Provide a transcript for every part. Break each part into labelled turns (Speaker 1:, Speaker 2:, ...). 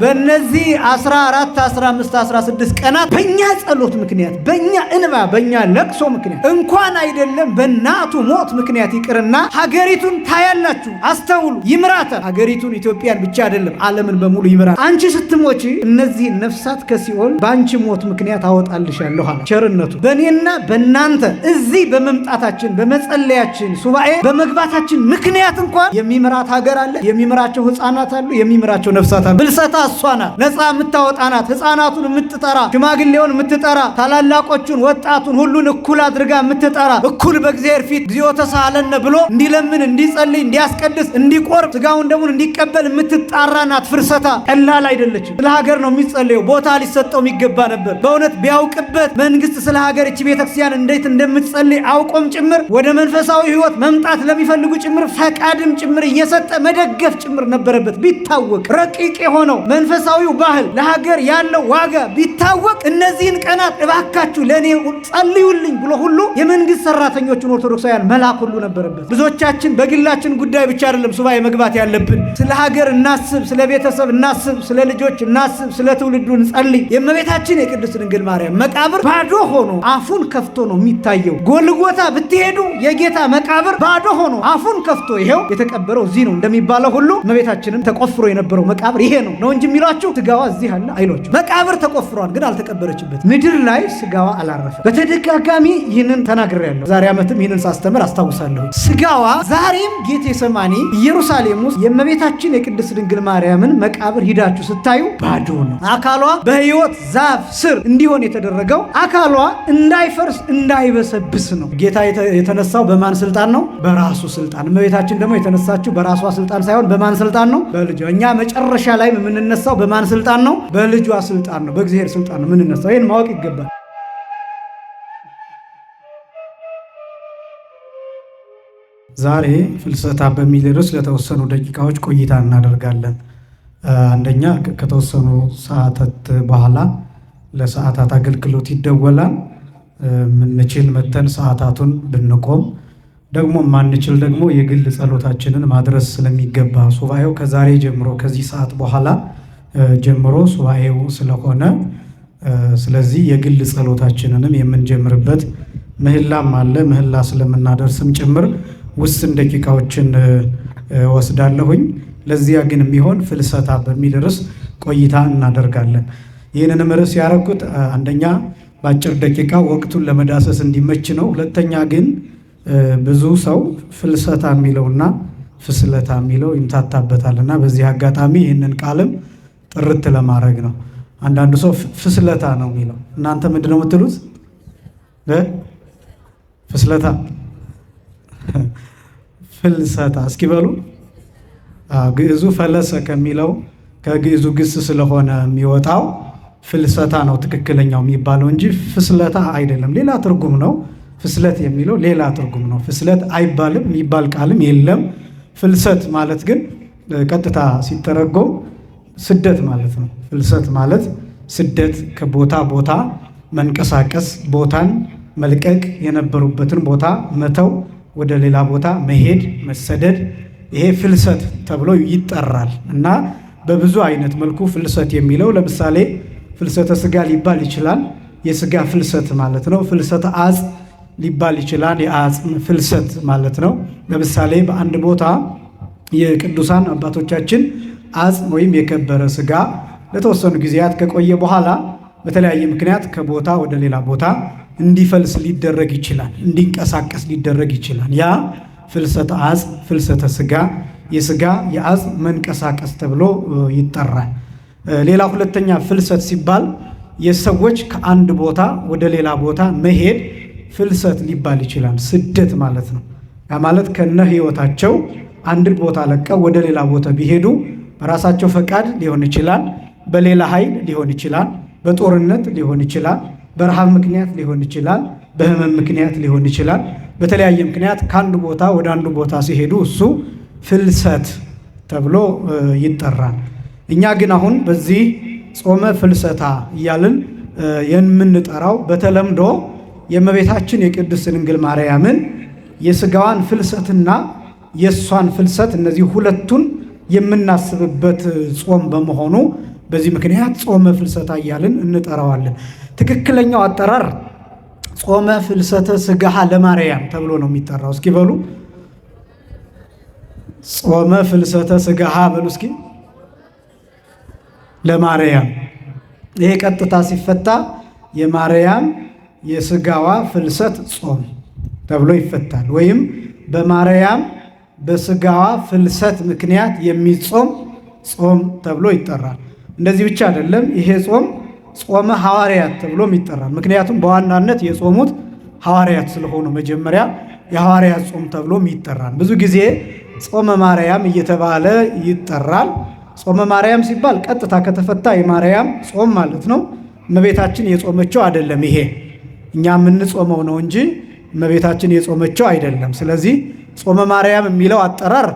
Speaker 1: በእነዚህ 14 15 16 ቀናት በእኛ ጸሎት ምክንያት በእኛ እንባ በእኛ ለቅሶ ምክንያት እንኳን አይደለም በእናቱ ሞት ምክንያት ይቅርና ሀገሪቱን ታያላችሁ። አስተውሉ። ይምራታል። ሀገሪቱን ኢትዮጵያን ብቻ አይደለም ዓለምን በሙሉ ይምራታል። አንቺ ስትሞቺ እነዚህ ነፍሳት ከሲኦል በአንቺ ሞት ምክንያት አወጣልሻለሁ አለ። ቸርነቱ በእኔና በእናንተ እዚህ በመምጣታችን በመጸለያችን ሱባኤ በመግባታችን ምክንያት እንኳን የሚምራት ሀገር አለ፣ የሚምራቸው ህፃናት አሉ፣ የሚምራቸው ነፍሳት አሉ። ፍልሰታ እሷ ናት። ነፃ የምታወጣ ናት። ህፃናቱን የምትጠራ፣ ሽማግሌውን የምትጠራ፣ ታላላቆቹን ወጣቱን ሁሉን እኩል አድርጋ የምትጠራ፣ እኩል በእግዚአብሔር ፊት እግዚኦ ተሳለነ ብሎ እንዲለምን እንዲጸልይ እንዲያስቀድስ እንዲቆርብ ስጋውን ደሙን እንዲቀበል የምትጣራ ናት። ፍልሰታ ቀላል አይደለችም። ስለ ሀገር ነው የሚጸለየው። ቦታ ሊሰጠው የሚገባ ነበር። በእውነት ቢያውቅበት መንግስት ስለ ሀገር እቺ ቤተክርስቲያን እንዴት እንደምትጸልይ አውቆም ጭምር ወደ መንፈሳዊ ህይወት መምጣት ለሚፈልጉ ጭምር ፈቃድም ጭምር እየሰጠ መደገፍ ጭምር ነበረበት። ቢታወቅ ረቂቅ የሆነው መንፈሳዊው ባህል ለሀገር ያለው ዋጋ ቢታወቅ እነዚህን ቀናት እባካችሁ ለእኔ ጸልዩልኝ ብሎ ሁሉ የመንግስት ሰራተኞችን ኦርቶዶክሳውያን መላክ ሁሉ ነበረበት። ብዙዎቻችን በግላችን ጉዳይ ብቻ አይደለም ሱባኤ መግባት ያለብን። ስለ ሀገር እናስብ፣ ስለ ቤተሰብ እናስብ፣ ስለ ልጆች እናስብ፣ ስለ ትውልዱ እንጸልይ። የእመቤታችን የቅድስት ድንግል ማርያም መቃብር ባዶ ሆኖ አፉን ከፍቶ ነው የሚታየው። ጎልጎታ ብትሄዱ የጌታ መቃብር ባዶ ሆኖ አፉን ከፍቶ ይሄው የተቀበረው እዚህ ነው እንደሚባለው ሁሉ እመቤታችንም ተቆፍሮ የነበረው መቃብር ይሄ ነው እንጂ የሚሏችሁ ስጋዋ እዚህ አለ አይሏችሁ። መቃብር ተቆፍሯል፣ ግን አልተቀበረችበት። ምድር ላይ ስጋዋ አላረፈ። በተደጋጋሚ ይህንን ተናግሬያለሁ። ዛሬ ዓመትም ይህንን ሳስተምር አስታውሳለሁ። ስጋዋ ዛሬም ጌቴሰማኒ ኢየሩሳሌም ውስጥ የእመቤታችን የቅድስት ድንግል ማርያምን መቃብር ሂዳችሁ ስታዩ ባዶ ነው። አካሏ በሕይወት ዛፍ ስር እንዲሆን የተደረገው አካሏ እንዳይፈርስ እንዳይበሰብስ ነው። ጌታ የተነሳው በማን ስልጣን ነው? በራሱ ስልጣን። እመቤታችን ደግሞ የተነሳችው በራሷ ስልጣን ሳይሆን በማን ስልጣን ነው? በልጇ። እኛ መጨረሻ ላይ የምንነሳው በማን ስልጣን ነው? በልጇ ስልጣን ነው። በእግዚአብሔር ስልጣን ነው የምንነሳው። ይህን ማወቅ ይገባል። ዛሬ ፍልሰታ በሚል ርዕስ ለተወሰኑ ደቂቃዎች ቆይታ እናደርጋለን። አንደኛ ከተወሰኑ ሰዓታት በኋላ ለሰዓታት አገልግሎት ይደወላል። ምንችል መተን ሰዓታቱን ብንቆም ደግሞ ማንችል ደግሞ የግል ጸሎታችንን ማድረስ ስለሚገባ ሱባኤው ከዛሬ ጀምሮ ከዚህ ሰዓት በኋላ ጀምሮ ሱባኤው ስለሆነ ስለዚህ የግል ጸሎታችንንም የምንጀምርበት ምህላም አለ። ምህላ ስለምናደርስም ጭምር ውስን ደቂቃዎችን ወስዳለሁኝ። ለዚያ ግን የሚሆን ፍልሰታ በሚል ርዕስ ቆይታ እናደርጋለን። ይህንንም ርዕስ ያደረኩት አንደኛ በአጭር ደቂቃ ወቅቱን ለመዳሰስ እንዲመች ነው። ሁለተኛ ግን ብዙ ሰው ፍልሰታ የሚለውና ፍስለታ የሚለው ይምታታበታልና በዚህ አጋጣሚ ይህንን ቃልም ጥርት ለማድረግ ነው። አንዳንዱ ሰው ፍስለታ ነው የሚለው። እናንተ ምንድን ነው የምትሉት? ፍስለታ፣ ፍልሰታ እስኪ በሉ። ግዕዙ ፈለሰ ከሚለው ከግዕዙ ግስ ስለሆነ የሚወጣው ፍልሰታ ነው ትክክለኛው የሚባለው እንጂ ፍስለታ አይደለም። ሌላ ትርጉም ነው። ፍስለት የሚለው ሌላ ትርጉም ነው። ፍስለት አይባልም፣ የሚባል ቃልም የለም። ፍልሰት ማለት ግን ቀጥታ ሲተረጎም ስደት ማለት ነው። ፍልሰት ማለት ስደት፣ ከቦታ ቦታ መንቀሳቀስ፣ ቦታን መልቀቅ፣ የነበሩበትን ቦታ መተው፣ ወደ ሌላ ቦታ መሄድ፣ መሰደድ፣ ይሄ ፍልሰት ተብሎ ይጠራል። እና በብዙ አይነት መልኩ ፍልሰት የሚለው ለምሳሌ ፍልሰተ ስጋ ሊባል ይችላል። የስጋ ፍልሰት ማለት ነው። ፍልሰተ አጽ ሊባል ይችላል። የአጽም ፍልሰት ማለት ነው። ለምሳሌ በአንድ ቦታ የቅዱሳን አባቶቻችን አጽም ወይም የከበረ ስጋ ለተወሰኑ ጊዜያት ከቆየ በኋላ በተለያየ ምክንያት ከቦታ ወደ ሌላ ቦታ እንዲፈልስ ሊደረግ ይችላል፣ እንዲንቀሳቀስ ሊደረግ ይችላል። ያ ፍልሰተ አጽም፣ ፍልሰተ ስጋ፣ የስጋ የአጽም መንቀሳቀስ ተብሎ ይጠራል። ሌላ ሁለተኛ ፍልሰት ሲባል የሰዎች ከአንድ ቦታ ወደ ሌላ ቦታ መሄድ ፍልሰት ሊባል ይችላል። ስደት ማለት ነው። ያ ማለት ከነ ሕይወታቸው አንድን ቦታ ለቀው ወደ ሌላ ቦታ ቢሄዱ በራሳቸው ፈቃድ ሊሆን ይችላል፣ በሌላ ኃይል ሊሆን ይችላል፣ በጦርነት ሊሆን ይችላል፣ በረሃብ ምክንያት ሊሆን ይችላል፣ በሕመም ምክንያት ሊሆን ይችላል። በተለያየ ምክንያት ከአንድ ቦታ ወደ አንዱ ቦታ ሲሄዱ እሱ ፍልሰት ተብሎ ይጠራል። እኛ ግን አሁን በዚህ ጾመ ፍልሰታ እያልን የምንጠራው በተለምዶ የእመቤታችን የቅድስት ድንግል ማርያምን የስጋዋን ፍልሰትና የእሷን ፍልሰት እነዚህ ሁለቱን የምናስብበት ጾም በመሆኑ በዚህ ምክንያት ጾመ ፍልሰታ እያልን እንጠራዋለን። ትክክለኛው አጠራር ጾመ ፍልሰተ ሥጋሃ ለማርያም ተብሎ ነው የሚጠራው። እስኪ በሉ ጾመ ፍልሰተ ሥጋሃ በሉ እስኪ ለማርያም። ይሄ ቀጥታ ሲፈታ የማርያም የሥጋዋ ፍልሰት ጾም ተብሎ ይፈታል። ወይም በማርያም በሥጋዋ ፍልሰት ምክንያት የሚጾም ጾም ተብሎ ይጠራል። እንደዚህ ብቻ አይደለም፣ ይሄ ጾም ጾመ ሐዋርያት ተብሎም ይጠራል። ምክንያቱም በዋናነት የጾሙት ሐዋርያት ስለሆኑ መጀመሪያ የሐዋርያት ጾም ተብሎም ይጠራል። ብዙ ጊዜ ጾመ ማርያም እየተባለ ይጠራል። ጾመ ማርያም ሲባል ቀጥታ ከተፈታ የማርያም ጾም ማለት ነው። እመቤታችን የጾመችው አይደለም፣ ይሄ እኛ የምንጾመው ነው እንጂ እመቤታችን የጾመችው አይደለም። ስለዚህ ጾመ ማርያም የሚለው አጠራር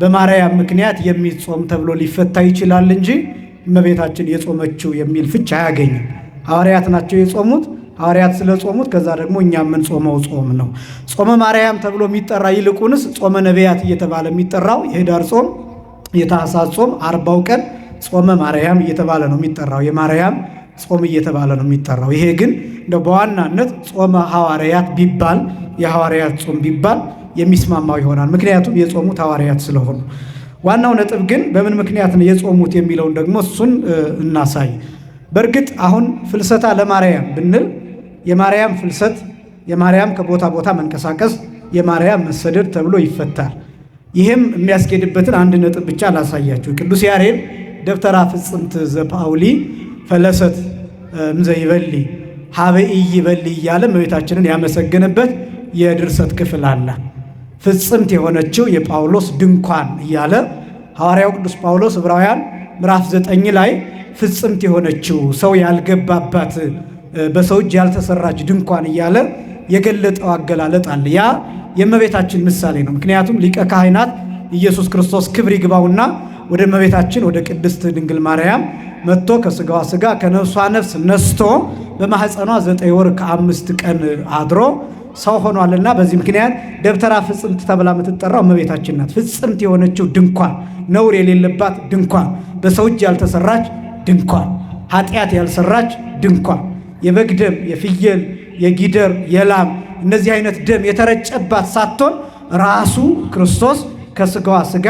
Speaker 1: በማርያም ምክንያት የሚጾም ተብሎ ሊፈታ ይችላል እንጂ እመቤታችን የጾመችው የሚል ፍች አያገኝም። ሐዋርያት ናቸው የጾሙት። ሐዋርያት ስለጾሙት ከዛ ደግሞ እኛ የምንጾመው ጾም ነው ጾመ ማርያም ተብሎ የሚጠራ። ይልቁንስ ጾመ ነቢያት እየተባለ የሚጠራው የኅዳር ጾም፣ የታኅሳስ ጾም 40 ቀን ጾመ ማርያም እየተባለ ነው የሚጠራው። የማርያም ጾም እየተባለ ነው የሚጠራው። ይሄ ግን እንደው በዋናነት ጾመ ሐዋርያት ቢባል የሐዋርያት ጾም ቢባል የሚስማማው ይሆናል። ምክንያቱም የጾሙት ሐዋርያት ስለሆኑ። ዋናው ነጥብ ግን በምን ምክንያት ነው የጾሙት የሚለውን ደግሞ እሱን እናሳይ። በእርግጥ አሁን ፍልሰታ ለማርያም ብንል የማርያም ፍልሰት፣ የማርያም ከቦታ ቦታ መንቀሳቀስ፣ የማርያም መሰደድ ተብሎ ይፈታል። ይህም የሚያስኬድበትን አንድ ነጥብ ብቻ ላሳያችሁ። ቅዱስ ያሬድ ደብተራ ፍጽምት ዘጳውሊ ፈለሰት እምዘ ይበሊ ሀበ ኢይበሊ እያለ እመቤታችንን ያመሰገነበት የድርሰት ክፍል አለ። ፍጽምት የሆነችው የጳውሎስ ድንኳን እያለ ሐዋርያው ቅዱስ ጳውሎስ ዕብራውያን ምዕራፍ 9 ላይ ፍጽምት የሆነችው ሰው ያልገባባት በሰው እጅ ያልተሰራች ድንኳን እያለ የገለጠው አገላለጥ አለ። ያ የእመቤታችን ምሳሌ ነው። ምክንያቱም ሊቀ ካህናት ኢየሱስ ክርስቶስ ክብር ይግባውና ወደ እመቤታችን ወደ ቅድስት ድንግል ማርያም መጥቶ ከሥጋዋ ሥጋ ከነፍሷ ነፍስ ነስቶ በማኅፀኗ 9 ወር ከ5 ቀን አድሮ ሰው ሆኗልና በዚህ ምክንያት ደብተራ ፍጽምት ተብላ የምትጠራው እመቤታችን ናት። ፍጽምት የሆነችው ድንኳን፣ ነውር የሌለባት ድንኳን፣ በሰው እጅ ያልተሰራች ድንኳን፣ ኃጢአት ያልሰራች ድንኳን፣ የበግ ደም፣ የፍየል፣ የጊደር፣ የላም እነዚህ አይነት ደም የተረጨባት ሳትሆን ራሱ ክርስቶስ ከሥጋዋ ሥጋ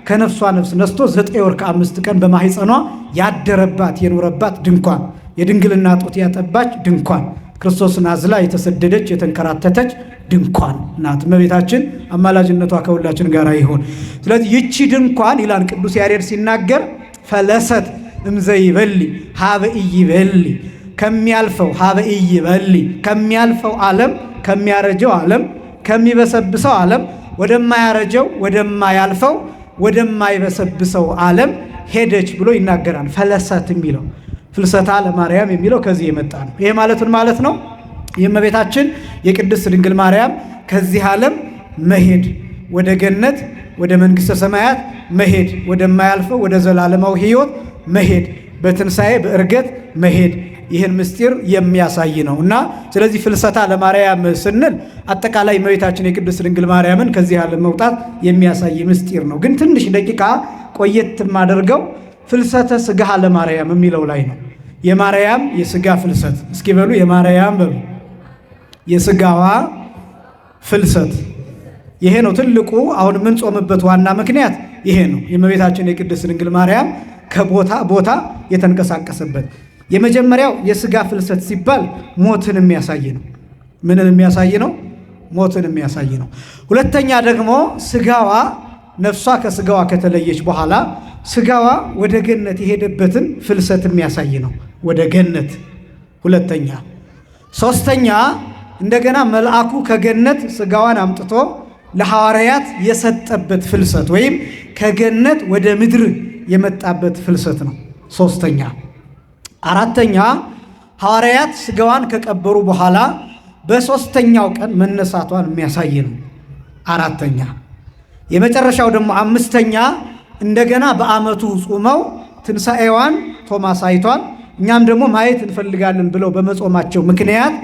Speaker 1: ከነፍሷ ነፍስ ነስቶ 9 ወር ከ5 ቀን በማኅፀኗ ያደረባት የኖረባት ድንኳን፣ የድንግልና ጡት ያጠባች ድንኳን፣ ክርስቶስን አዝላ የተሰደደች የተንከራተተች ድንኳን ናት እመቤታችን። አማላጅነቷ ከሁላችን ጋር ይሁን። ስለዚህ ይቺ ድንኳን ይላል ቅዱስ ያሬድ ሲናገር ፈለሰት እምዘ ይበሊ ሀበ ኢይበሊ፣ ከሚያልፈው ሀበ ኢይበሊ፣ ከሚያልፈው ዓለም ከሚያረጀው ዓለም ከሚበሰብሰው ዓለም ወደማያረጀው ወደማያልፈው ወደማይበሰብሰው ዓለም ሄደች ብሎ ይናገራል። ፈለሰት የሚለው ፍልሰታ ለማርያም የሚለው ከዚህ የመጣ ነው። ይሄ ማለት ነው የእመቤታችን የቅድስት ድንግል ማርያም ከዚህ ዓለም መሄድ ወደ ገነት ወደ መንግሥተ ሰማያት መሄድ፣ ወደማያልፈው ወደ ዘላለማዊ ሕይወት መሄድ፣ በትንሣኤ በዕርገት መሄድ፣ ይህን ምስጢር የሚያሳይ ነው እና ስለዚህ ፍልሰታ ለማርያም ስንል አጠቃላይ እመቤታችን የቅድስት ድንግል ማርያምን ከዚህ ዓለም መውጣት የሚያሳይ ምስጢር ነው። ግን ትንሽ ደቂቃ ቆየት የማደርገው ፍልሰተ ሥጋሃ ለማርያም የሚለው ላይ ነው። የማርያም የሥጋ ፍልሰት እስኪ በሉ፣ የማርያም በሉ የሥጋዋ ፍልሰት። ይሄ ነው ትልቁ አሁን የምንጾምበት ዋና ምክንያት ይሄ ነው። የእመቤታችን የቅድስት ድንግል ማርያም ከቦታ ቦታ የተንቀሳቀሰበት የመጀመሪያው የሥጋ ፍልሰት ሲባል ሞትን የሚያሳይ ነው። ምንን የሚያሳይ ነው? ሞትን የሚያሳይ ነው። ሁለተኛ ደግሞ ሥጋዋ ነፍሷ ከሥጋዋ ከተለየች በኋላ ሥጋዋ ወደ ገነት የሄደበትን ፍልሰት የሚያሳይ ነው። ወደ ገነት ሁለተኛ። ሦስተኛ እንደገና መልአኩ ከገነት ሥጋዋን አምጥቶ ለሐዋርያት የሰጠበት ፍልሰት ወይም ከገነት ወደ ምድር የመጣበት ፍልሰት ነው ሦስተኛ። አራተኛ ሐዋርያት ሥጋዋን ከቀበሩ በኋላ በሦስተኛው ቀን መነሳቷን የሚያሳይ ነው አራተኛ። የመጨረሻው ደግሞ አምስተኛ እንደገና በዓመቱ ጾመው ትንሣኤዋን ቶማስ አይቷል፣ እኛም ደግሞ ማየት እንፈልጋለን ብለው በመጾማቸው ምክንያት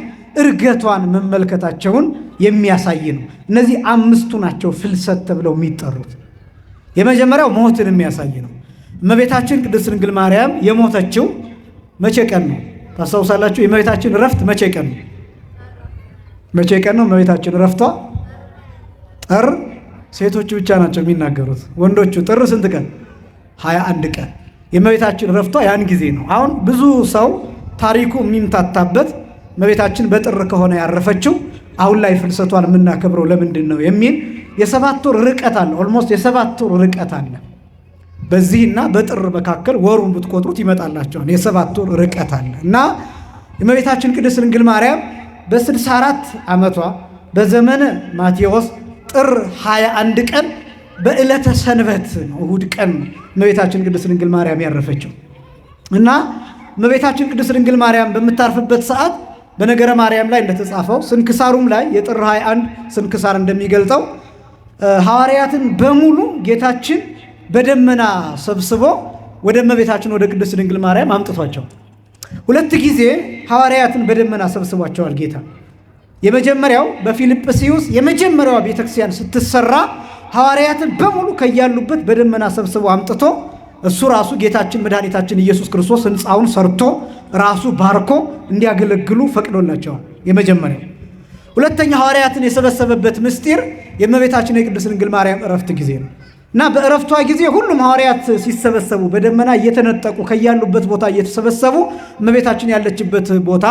Speaker 1: ዕርገቷን መመልከታቸውን የሚያሳይ ነው። እነዚህ አምስቱ ናቸው ፍልሰት ተብለው የሚጠሩት። የመጀመሪያው ሞትን የሚያሳይ ነው። እመቤታችን ቅድስት ድንግል ማርያም የሞተችው መቼ ቀን ነው ታስታውሳላችሁ? የእመቤታችን ዕረፍት መቼ ቀን ነው? መቼ ቀን ነው እመቤታችን ዕረፍቷ? ጥር። ሴቶቹ ብቻ ናቸው የሚናገሩት። ወንዶቹ ጥር ስንት ቀን? 21 ቀን። የእመቤታችን ዕረፍቷ ያን ጊዜ ነው። አሁን ብዙ ሰው ታሪኩ የሚምታታበት እመቤታችን በጥር ከሆነ ያረፈችው አሁን ላይ ፍልሰቷን የምናከብረው ለምንድን ነው የሚል የ7 ወር ርቀት አለ። ኦልሞስት የ7 ወር ርቀት አለ። በዚህና በጥር መካከል ወሩን ብትቆጥሩት ይመጣላቸዋል። የ7 ወር ርቀት አለ እና የእመቤታችን ቅድስት ድንግል ማርያም በ64 ዓመቷ በዘመነ ማቴዎስ ጥር 21 ቀን በዕለተ ሰንበት ነው፣ እሁድ ቀን እመቤታችን ቅድስት ድንግል ማርያም ያረፈችው እና እመቤታችን ቅድስት ድንግል ማርያም በምታርፍበት ሰዓት በነገረ ማርያም ላይ እንደተጻፈው ስንክሳሩም ላይ የጥር 21 ስንክሳር እንደሚገልጸው ሐዋርያትን በሙሉ ጌታችን በደመና ሰብስቦ ወደ እመቤታችን ወደ ቅድስት ድንግል ማርያም አምጥቷቸው 2 ጊዜ ሐዋርያትን በደመና ሰብስቧቸዋል ጌታ። የመጀመሪያው በፊልጵስዩስ የመጀመሪያዋ ቤተክርስቲያን ስትሰራ ሐዋርያትን በሙሉ ከያሉበት በደመና ሰብስቦ አምጥቶ እሱ ራሱ ጌታችን መድኃኒታችን ኢየሱስ ክርስቶስ ሕንፃውን ሰርቶ ራሱ ባርኮ እንዲያገለግሉ ፈቅዶላቸዋል። የመጀመሪያው። ሁለተኛ ሐዋርያትን የሰበሰበበት ምስጢር የእመቤታችን የቅድስት ድንግል ማርያም ዕረፍት ጊዜ ነው እና በዕረፍቷ ጊዜ ሁሉም ሐዋርያት ሲሰበሰቡ በደመና እየተነጠቁ ከያሉበት ቦታ እየተሰበሰቡ እመቤታችን ያለችበት ቦታ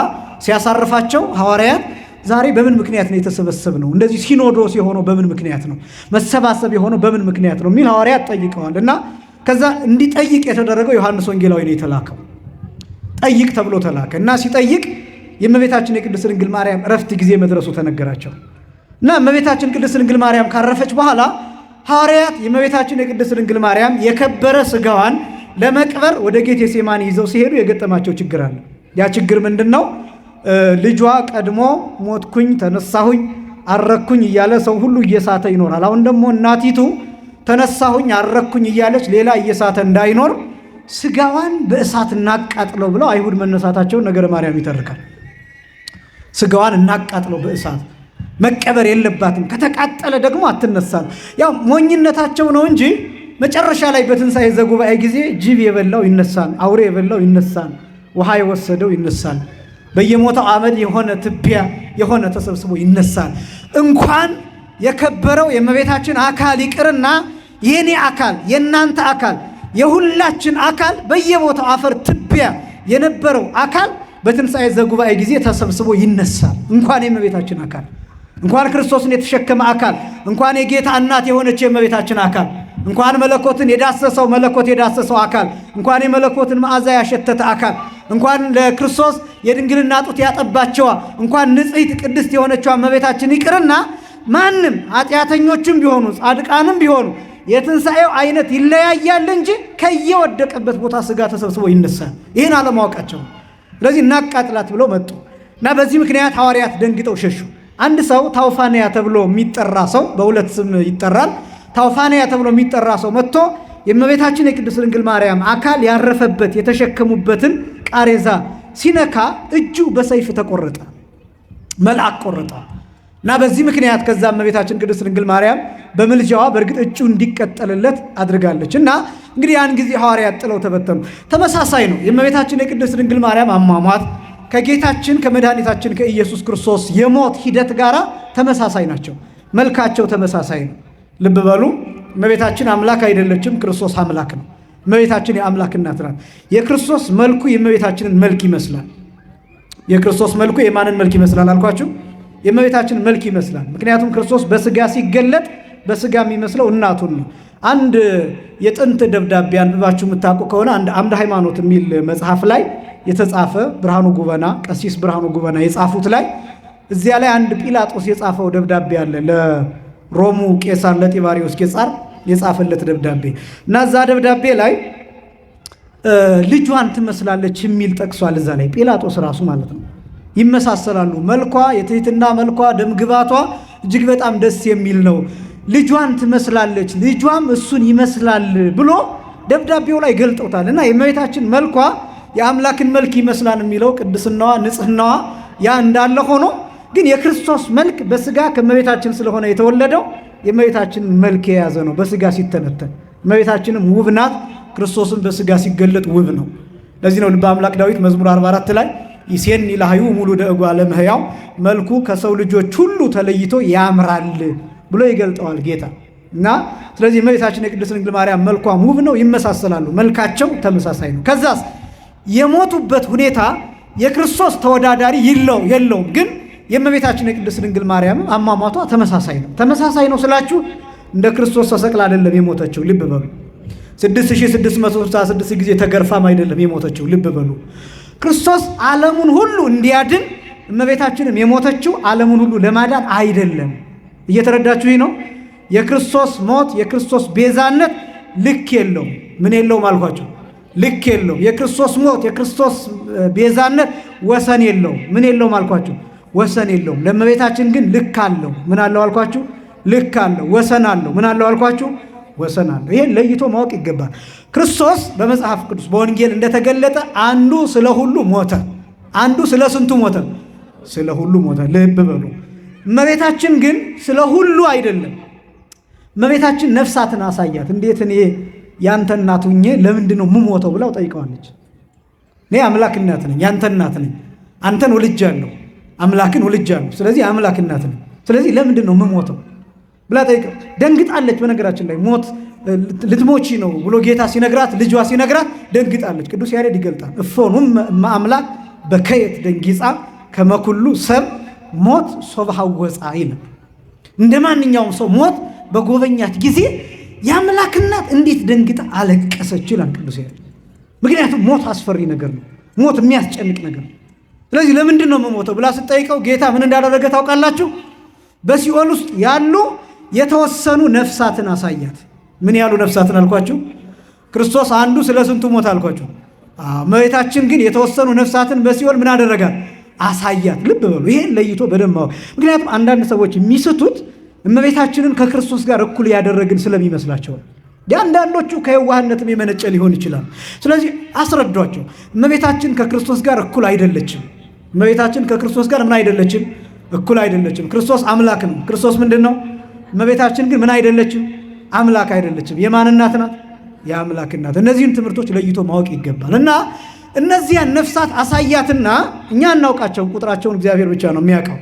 Speaker 1: ሲያሳርፋቸው ሐዋርያት ዛሬ በምን ምክንያት ነው የተሰበሰብነው? እንደዚህ ሲኖዶስ የሆነው በምን ምክንያት ነው? መሰባሰብ የሆነው በምን ምክንያት ነው የሚል ሐዋርያት ጠይቀዋል እና ከዛ እንዲጠይቅ የተደረገው ዮሐንስ ወንጌላዊ ነው የተላከው። ጠይቅ ተብሎ ተላከ እና ሲጠይቅ የእመቤታችን የቅድስት ድንግል ማርያም ዕረፍት ጊዜ መድረሱ ተነገራቸው እና እመቤታችን ቅድስት ድንግል ማርያም ካረፈች በኋላ ሐዋርያት የእመቤታችን የቅድስት ድንግል ማርያም የከበረ ሥጋዋን ለመቅበር ወደ ጌቴሴማኒ ይዘው ሲሄዱ የገጠማቸው ችግር አለ። ያ ችግር ምንድን ነው? ልጇ ቀድሞ ሞትኩኝ፣ ተነሳሁኝ፣ አረኩኝ እያለ ሰው ሁሉ እየሳተ ይኖራል። አሁን ደግሞ እናቲቱ ተነሳሁኝ፣ አረኩኝ እያለች ሌላ እየሳተ እንዳይኖር ሥጋዋን በእሳት እናቃጥለው ብለው አይሁድ መነሳታቸውን ነገረ ማርያም ይተርካል። ሥጋዋን እናቃጥለው በእሳት መቀበር የለባትም፣ ከተቃጠለ ደግሞ አትነሳም። ያው ሞኝነታቸው ነው እንጂ መጨረሻ ላይ በትንሣኤ ዘጉባኤ ጊዜ ጅብ የበላው ይነሳል፣ አውሬ የበላው ይነሳል፣ ውሃ የወሰደው ይነሳል፣ በየሞታው አመድ የሆነ ትቢያ የሆነ ተሰብስቦ ይነሳል። እንኳን የከበረው የእመቤታችን አካል ይቅርና የኔ አካል የእናንተ አካል የሁላችን አካል በየቦታው አፈር ትቢያ የነበረው አካል በትንሣኤ ዘጉባኤ ጊዜ ተሰብስቦ ይነሳል። እንኳን የእመቤታችን አካል እንኳን ክርስቶስን የተሸከመ አካል እንኳን የጌታ እናት የሆነች የእመቤታችን አካል እንኳን መለኮትን የዳሰሰው መለኮት የዳሰሰው አካል እንኳን የመለኮትን መዓዛ ያሸተተ አካል እንኳን ለክርስቶስ የድንግልና ጡት ያጠባቸዋ እንኳን ንጽሕት ቅድስት የሆነችዋ እመቤታችን ይቅርና ማንም ኃጢአተኞችም ቢሆኑ ጻድቃንም ቢሆኑ የትንሣኤው አይነት ይለያያል እንጂ ከየወደቀበት ቦታ ሥጋ ተሰብስቦ ይነሳል። ይህን አለማወቃቸው ስለዚህ እናቃጥላት ብለው መጡ እና በዚህ ምክንያት ሐዋርያት ደንግጠው ሸሹ። አንድ ሰው ታውፋንያ ተብሎ የሚጠራ ሰው በሁለት ስም ይጠራል። ታውፋንያ ተብሎ የሚጠራ ሰው መጥቶ የእመቤታችን የቅድስት ድንግል ማርያም አካል ያረፈበት የተሸከሙበትን ቃሬዛ ሲነካ እጁ በሰይፍ ተቆረጠ፣ መልአክ ቆረጠ እና በዚህ ምክንያት ከዛ እመቤታችን ቅድስት ድንግል ማርያም በምልጃዋ በእርግጥ እጁ እንዲቀጠልለት አድርጋለች እና እንግዲህ ያን ጊዜ ሐዋርያት ጥለው ተበተኑ። ተመሳሳይ ነው የእመቤታችን የቅድስት ድንግል ማርያም አሟሟት ከጌታችን ከመድኃኒታችን ከኢየሱስ ክርስቶስ የሞት ሂደት ጋር ተመሳሳይ ናቸው። መልካቸው ተመሳሳይ ነው። ልብ በሉ፣ እመቤታችን አምላክ አይደለችም፣ ክርስቶስ አምላክ ነው። እመቤታችን የአምላክ እናት ናት። የክርስቶስ መልኩ የእመቤታችንን መልክ ይመስላል። የክርስቶስ መልኩ የማንን መልክ ይመስላል አልኳችሁ? የእመቤታችን መልክ ይመስላል። ምክንያቱም ክርስቶስ በሥጋ ሲገለጥ በሥጋ የሚመስለው እናቱን ነው። አንድ የጥንት ደብዳቤ አንብባችሁ የምታውቁ ከሆነ አንድ አምደ ሃይማኖት የሚል መጽሐፍ ላይ የተጻፈ ብርሃኑ ጉበና ቀሲስ ብርሃኑ ጉበና የጻፉት ላይ እዚያ ላይ አንድ ጲላጦስ የጻፈው ደብዳቤ አለ ለሮሙ ቄሳር ለጢባሪዎስ ቄሳር የጻፈለት ደብዳቤ እና እዛ ደብዳቤ ላይ ልጇን ትመስላለች የሚል ጠቅሷል። እዛ ላይ ጲላጦስ ራሱ ማለት ነው። ይመሳሰላሉ። መልኳ፣ የትህትና መልኳ፣ ደምግባቷ እጅግ በጣም ደስ የሚል ነው። ልጇን ትመስላለች፣ ልጇም እሱን ይመስላል ብሎ ደብዳቤው ላይ ገልጠውታል። እና የእመቤታችን መልኳ የአምላክን መልክ ይመስላል የሚለው ቅድስናዋ፣ ንጽህናዋ ያ እንዳለ ሆኖ ግን የክርስቶስ መልክ በሥጋ ከእመቤታችን ስለሆነ የተወለደው የእመቤታችን መልክ የያዘ ነው። በሥጋ ሲተነተን እመቤታችንም ውብ ናት፣ ክርስቶስን በስጋ ሲገለጥ ውብ ነው። ለዚህ ነው ልበ አምላክ ዳዊት መዝሙር 44 ላይ ይሴኒ ለሃዩ ሙሉ ደእጓ ለምህያው መልኩ ከሰው ልጆች ሁሉ ተለይቶ ያምራል ብሎ ይገልጠዋል ጌታ። እና ስለዚህ እመቤታችን የቅድስት ድንግል ማርያም መልኳም ውብ ነው፣ ይመሳሰላሉ፣ መልካቸው ተመሳሳይ ነው። ከዛስ የሞቱበት ሁኔታ የክርስቶስ ተወዳዳሪ የለውም። ግን የእመቤታችን የቅድስት ድንግል ማርያም አሟሟቷ ተመሳሳይ ነው። ተመሳሳይ ነው ስላችሁ እንደ ክርስቶስ ተሰቅላ አይደለም የሞተችው፣ ልብ በሉ። 6666 ጊዜ ተገርፋም አይደለም የሞተችው፣ ልብ በሉ። ክርስቶስ ዓለሙን ሁሉ እንዲያድን እመቤታችንም የሞተችው ዓለሙን ሁሉ ለማዳን አይደለም። እየተረዳችሁ ነው? የክርስቶስ ሞት የክርስቶስ ቤዛነት ልክ የለውም። ምን የለውም አልኳቸው? ልክ የለውም። የክርስቶስ ሞት የክርስቶስ ቤዛነት ወሰን የለውም። ምን የለውም አልኳቸው? ወሰን የለውም። ለእመቤታችን ግን ልክ አለው። ምን አለው አልኳችሁ? ልክ አለው። ወሰን አለው። ምን አለው አልኳችሁ? ወሰን አለው። ይሄን ለይቶ ማወቅ ይገባል። ክርስቶስ በመጽሐፍ ቅዱስ በወንጌል እንደተገለጠ አንዱ ስለ ሁሉ ሞተ። አንዱ ስለ ስንቱ ሞተ? ስለ ሁሉ ሞተ። ልብ በሉ። እመቤታችን ግን ስለ ሁሉ አይደለም። እመቤታችን ነፍሳትን አሳያት። እንዴት እኔ ያንተ እናት ሁኜ ለምንድን ነው የምሞተው ብላው ጠይቀዋለች። እኔ አምላክ እናት ነኝ፣ ያንተ እናት ነኝ። አንተን ወልጃለሁ፣ አምላክን ወልጃለሁ። ስለዚህ አምላክ እናት ነኝ። ስለዚህ ለምንድን ነው የምሞተው ብላ ጠይቀው ደንግጣለች። በነገራችን ላይ ሞት ልትሞቺ ነው ብሎ ጌታ ሲነግራት፣ ልጇ ሲነግራት ደንግጣለች። ቅዱስ ያሬድ ይገልጣል። እፎኑም አምላክ በከየት ደንጊጻ ከመኩሉ ሰብ ሞት ሶብሃወፃ ይላል። እንደ ማንኛውም ሰው ሞት በጎበኛት ጊዜ የአምላክ እናት እንዴት ደንግጣ አለቀሰች ይላል ቅዱስ ያሬድ። ምክንያቱም ሞት አስፈሪ ነገር ነው። ሞት የሚያስጨንቅ ነገር ነው። ስለዚህ ለምንድን ነው የምሞተው ብላ ስትጠይቀው ጌታ ምን እንዳደረገ ታውቃላችሁ? በሲኦል ውስጥ ያሉ የተወሰኑ ነፍሳትን አሳያት። ምን ያሉ ነፍሳትን አልኳችሁ? ክርስቶስ አንዱ ስለ ስንቱ ሞት አልኳችሁ? እመቤታችን ግን የተወሰኑ ነፍሳትን በሲኦል ምን አደረጋት? አሳያት። ልብ በሉ። ይሄን ለይቶ በደንብ ማወቅ። ምክንያቱም አንዳንድ ሰዎች የሚስቱት እመቤታችንን ከክርስቶስ ጋር እኩል ያደረግን ስለሚመስላቸው ነው። አንዳንዶቹ ከየዋህነትም የመነጨ ሊሆን ይችላል። ስለዚህ አስረዷቸው። እመቤታችን ከክርስቶስ ጋር እኩል አይደለችም። እመቤታችን ከክርስቶስ ጋር ምን አይደለችም? እኩል አይደለችም። ክርስቶስ አምላክ ነው። ክርስቶስ ምንድን ነው? እመቤታችን ግን ምን አይደለችም? አምላክ አይደለችም። የማን እናት ናት? የአምላክ እናት። እነዚህን ትምህርቶች ለይቶ ማወቅ ይገባል። እና እነዚያን ነፍሳት አሳያትና እኛ እናውቃቸውን፣ ቁጥራቸውን እግዚአብሔር ብቻ ነው የሚያውቀው።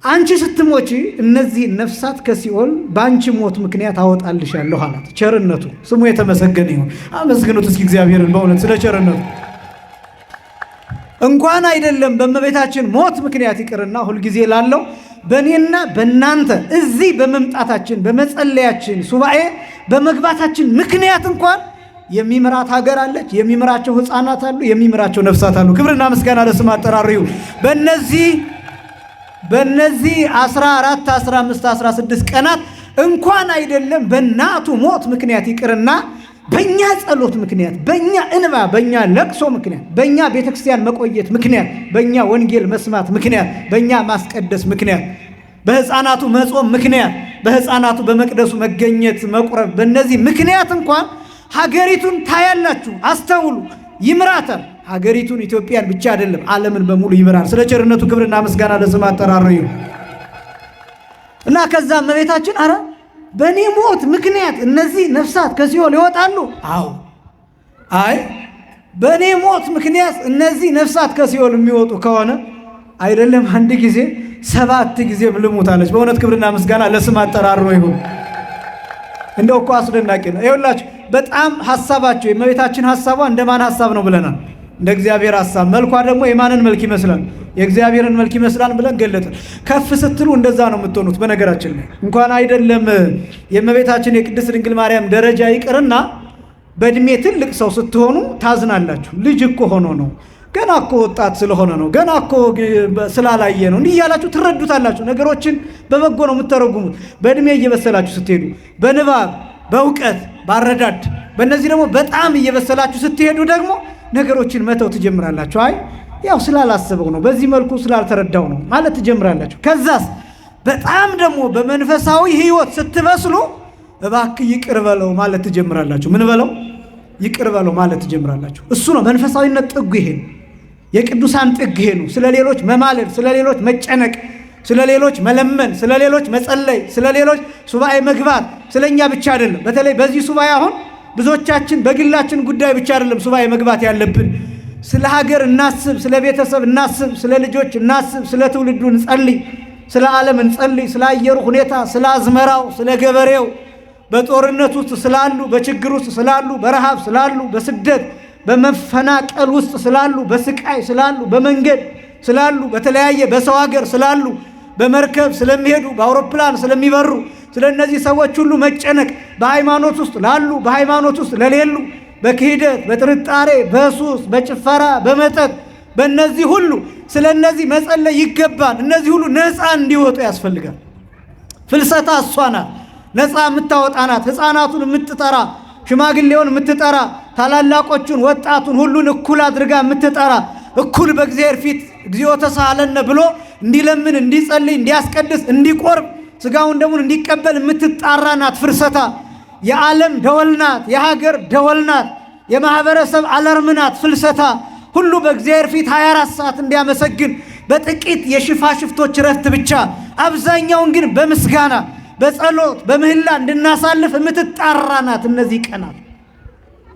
Speaker 1: አንቺ ስትሞቺ እነዚህ ነፍሳት ከሲኦል በአንቺ ሞት ምክንያት አወጣልሻለሁ አላት። ቸርነቱ ስሙ የተመሰገነ ይሁን። አመስግኑት እስኪ እግዚአብሔርን በእውነት ስለ ቸርነቱ። እንኳን አይደለም በእመቤታችን ሞት ምክንያት ይቅርና ሁልጊዜ ላለው በእኔና በእናንተ እዚህ በመምጣታችን በመጸለያችን ሱባኤ በመግባታችን ምክንያት እንኳን የሚምራት ሀገር አለች፣ የሚምራቸው ሕፃናት አሉ፣ የሚምራቸው ነፍሳት አሉ። ክብርና ምስጋና ለስም አጠራሩ ይሁን። በእነዚህ 14፣ 15፣ 16 ቀናት እንኳን አይደለም በእናቱ ሞት ምክንያት ይቅርና በእኛ ጸሎት ምክንያት፣ በእኛ እንባ፣ በእኛ ለቅሶ ምክንያት፣ በእኛ ቤተክርስቲያን መቆየት ምክንያት፣ በእኛ ወንጌል መስማት ምክንያት፣ በእኛ ማስቀደስ ምክንያት፣ በሕፃናቱ መጾም ምክንያት፣ በሕፃናቱ በመቅደሱ መገኘት መቁረብ፣ በእነዚህ ምክንያት እንኳን ሀገሪቱን ታያላችሁ። አስተውሉ። ይምራታል። ሀገሪቱን ኢትዮጵያን ብቻ አይደለም ዓለምን በሙሉ ይምራል። ስለ ቸርነቱ ክብርና ምስጋና ለስም አጠራሩ ይሁን እና ከዛ እመቤታችን አረ በእኔ ሞት ምክንያት እነዚህ ነፍሳት ከሲኦል ይወጣሉ? አዎ። አይ በእኔ ሞት ምክንያት እነዚህ ነፍሳት ከሲኦል የሚወጡ ከሆነ አይደለም አንድ ጊዜ 7 ጊዜ ልሙታለች። በእውነት ክብርና ምስጋና ለስም አጠራሩ ይሁን። እንደው እኮ አስደናቂ ነው። ይኸውላችሁ በጣም ሐሳባቸው የእመቤታችን ሐሳቧ እንደማን ሐሳብ ነው ብለናል? እንደ እግዚአብሔር ሐሳብ። መልኳ ደግሞ የማንን መልክ ይመስላል? የእግዚአብሔርን መልክ ይመስላል ብለን ገለጥን። ከፍ ስትሉ እንደዛ ነው የምትሆኑት። በነገራችን ላይ እንኳን አይደለም የእመቤታችን የቅድስት ድንግል ማርያም ደረጃ ይቅርና በእድሜ ትልቅ ሰው ስትሆኑ ታዝናላችሁ። ልጅ እኮ ሆኖ ነው፣ ገና እኮ ወጣት ስለሆነ ነው፣ ገና እኮ ስላላየ ነው፣ እንዲህ እያላችሁ ትረዱታላችሁ። ነገሮችን በበጎ ነው የምትተረጉሙት። በእድሜ እየበሰላችሁ ስትሄዱ፣ በንባብ በእውቀት ባረዳድ፣ በእነዚህ ደግሞ በጣም እየበሰላችሁ ስትሄዱ ደግሞ ነገሮችን መተው ትጀምራላችሁ። አይ ያው ስላላሰበው ነው፣ በዚህ መልኩ ስላልተረዳው ነው ማለት ትጀምራላችሁ። ከዛስ በጣም ደግሞ በመንፈሳዊ ሕይወት ስትበስሉ እባክህ ይቅር በለው ማለት ትጀምራላችሁ። ምን በለው? ይቅር በለው ማለት ትጀምራላችሁ። እሱ ነው መንፈሳዊነት ጥጉ። ይሄ ነው የቅዱሳን ጥግ። ይሄ ነው ስለ ሌሎች መማለድ፣ ስለ ሌሎች መጨነቅ፣ ስለ ሌሎች መለመን፣ ስለ ሌሎች መጸለይ፣ ስለ ሌሎች ሱባኤ መግባት። ስለኛ ብቻ አይደለም። በተለይ በዚህ ሱባኤ አሁን ብዙዎቻችን በግላችን ጉዳይ ብቻ አይደለም ሱባኤ መግባት ያለብን። ስለ ሀገር እናስብ፣ ስለ ቤተሰብ እናስብ፣ ስለ ልጆች እናስብ፣ ስለ ትውልዱ እንጸልይ፣ ስለ ዓለም እንጸልይ፣ ስለ አየሩ ሁኔታ፣ ስለ አዝመራው፣ ስለ ገበሬው፣ በጦርነት ውስጥ ስላሉ፣ በችግር ውስጥ ስላሉ፣ በረሃብ ስላሉ፣ በስደት በመፈናቀል ውስጥ ስላሉ፣ በስቃይ ስላሉ፣ በመንገድ ስላሉ፣ በተለያየ በሰው ሀገር ስላሉ፣ በመርከብ ስለሚሄዱ፣ በአውሮፕላን ስለሚበሩ ስለ እነዚህ ሰዎች ሁሉ መጨነቅ፣ በሃይማኖት ውስጥ ላሉ፣ በሃይማኖት ውስጥ ለሌሉ፣ በክህደት፣ በጥርጣሬ፣ በሱስ፣ በጭፈራ፣ በመጠጥ፣ በእነዚህ ሁሉ ስለ እነዚህ መጸለይ ይገባል። እነዚህ ሁሉ ነፃ እንዲወጡ ያስፈልጋል። ፍልሰታ እሷ ናት፣ ነፃ የምታወጣ ናት። ሕፃናቱን የምትጠራ፣ ሽማግሌውን የምትጠራ፣ ታላላቆቹን ወጣቱን ሁሉን እኩል አድርጋ የምትጠራ፣ እኩል በእግዚአብሔር ፊት እግዚኦ ተሳሃለነ ብሎ እንዲለምን፣ እንዲጸልይ፣ እንዲያስቀድስ፣ እንዲቆርብ፣ ስጋውን ደሙን እንዲቀበል የምትጣራ ናት። ፍልሰታ የዓለም ደወል ናት፣ የሀገር ደወል ናት፣ የማህበረሰብ አለርም ናት። ፍልሰታ ሁሉ በእግዚአብሔር ፊት 24 ሰዓት እንዲያመሰግን በጥቂት የሽፋሽፍቶች ረፍት ብቻ አብዛኛውን ግን በምስጋና በጸሎት በምህላ እንድናሳልፍ የምትጣራ ናት። እነዚህ ቀናት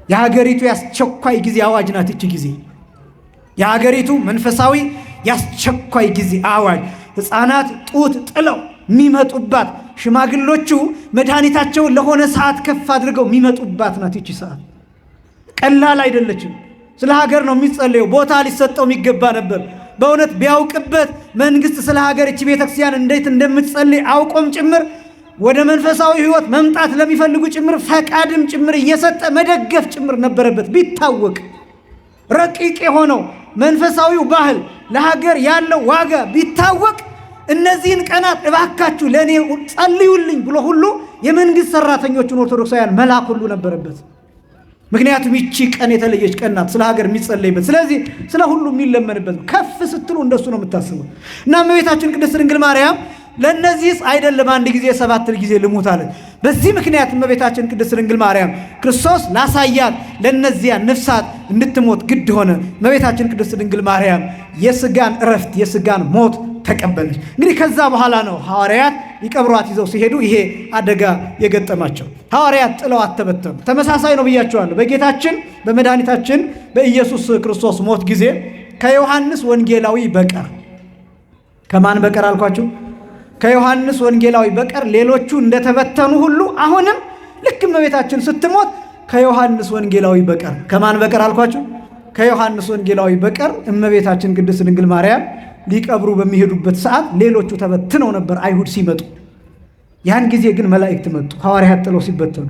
Speaker 1: የሀገሪቱ ያስቸኳይ ጊዜ አዋጅ ናት። እቺ ጊዜ የሀገሪቱ መንፈሳዊ ያስቸኳይ ጊዜ አዋጅ፣ ሕፃናት ጡት ጥለው የሚመጡባት፣ ሽማግሎቹ መድኃኒታቸውን ለሆነ ሰዓት ከፍ አድርገው የሚመጡባት ናት። ይቺ ሰዓት ቀላል አይደለችም። ስለ ሀገር ነው የሚጸለየው። ቦታ ሊሰጠው የሚገባ ነበር። በእውነት ቢያውቅበት መንግስት ስለ ሀገር እቺ ቤተክርስቲያን እንዴት እንደምትጸልይ አውቆም ጭምር ወደ መንፈሳዊ ህይወት መምጣት ለሚፈልጉ ጭምር ፈቃድም ጭምር እየሰጠ መደገፍ ጭምር ነበረበት። ቢታወቅ ረቂቅ የሆነው መንፈሳዊው ባህል ለሀገር ያለው ዋጋ ቢታወቅ እነዚህን ቀናት እባካችሁ ለእኔ ጸልዩልኝ ብሎ ሁሉ የመንግስት ሰራተኞችን ኦርቶዶክሳውያን መላክ ሁሉ ነበረበት። ምክንያቱም ይቺ ቀን የተለየች ቀን ናት፣ ስለ ሀገር የሚጸለይበት፣ ስለዚህ ስለ ሁሉ የሚለመንበት። ከፍ ስትሉ እንደሱ ነው የምታስቡት። እና እመቤታችን ቅድስት ድንግል ማርያም ለእነዚህስ አይደለም አንድ ጊዜ 7 ጊዜ ልሙት አለች። በዚህ ምክንያት እመቤታችን ቅድስት ድንግል ማርያም ክርስቶስ ላሳያት ለእነዚያ ነፍሳት እንድትሞት ግድ ሆነ። እመቤታችን ቅድስት ድንግል ማርያም የስጋን እረፍት የስጋን ሞት ተቀበለች። እንግዲህ ከዛ በኋላ ነው ሐዋርያት ሊቀብሯት ይዘው ሲሄዱ ይሄ አደጋ የገጠማቸው። ሐዋርያት ጥለዋት ተበተኑ። ተመሳሳይ ነው ብያቸዋለሁ። በጌታችን በመድኃኒታችን በኢየሱስ ክርስቶስ ሞት ጊዜ ከዮሐንስ ወንጌላዊ በቀር፣ ከማን በቀር አልኳችሁ? ከዮሐንስ ወንጌላዊ በቀር ሌሎቹ እንደተበተኑ ሁሉ አሁንም ልክ እመቤታችን ስትሞት ከዮሐንስ ወንጌላዊ በቀር፣ ከማን በቀር አልኳችሁ? ከዮሐንስ ወንጌላዊ በቀር እመቤታችን ቅድስት ድንግል ማርያም ሊቀብሩ በሚሄዱበት ሰዓት ሌሎቹ ተበትነው ነበር አይሁድ ሲመጡ። ያን ጊዜ ግን መላእክት መጡ። ሐዋርያት ጥለው ሲበተኑ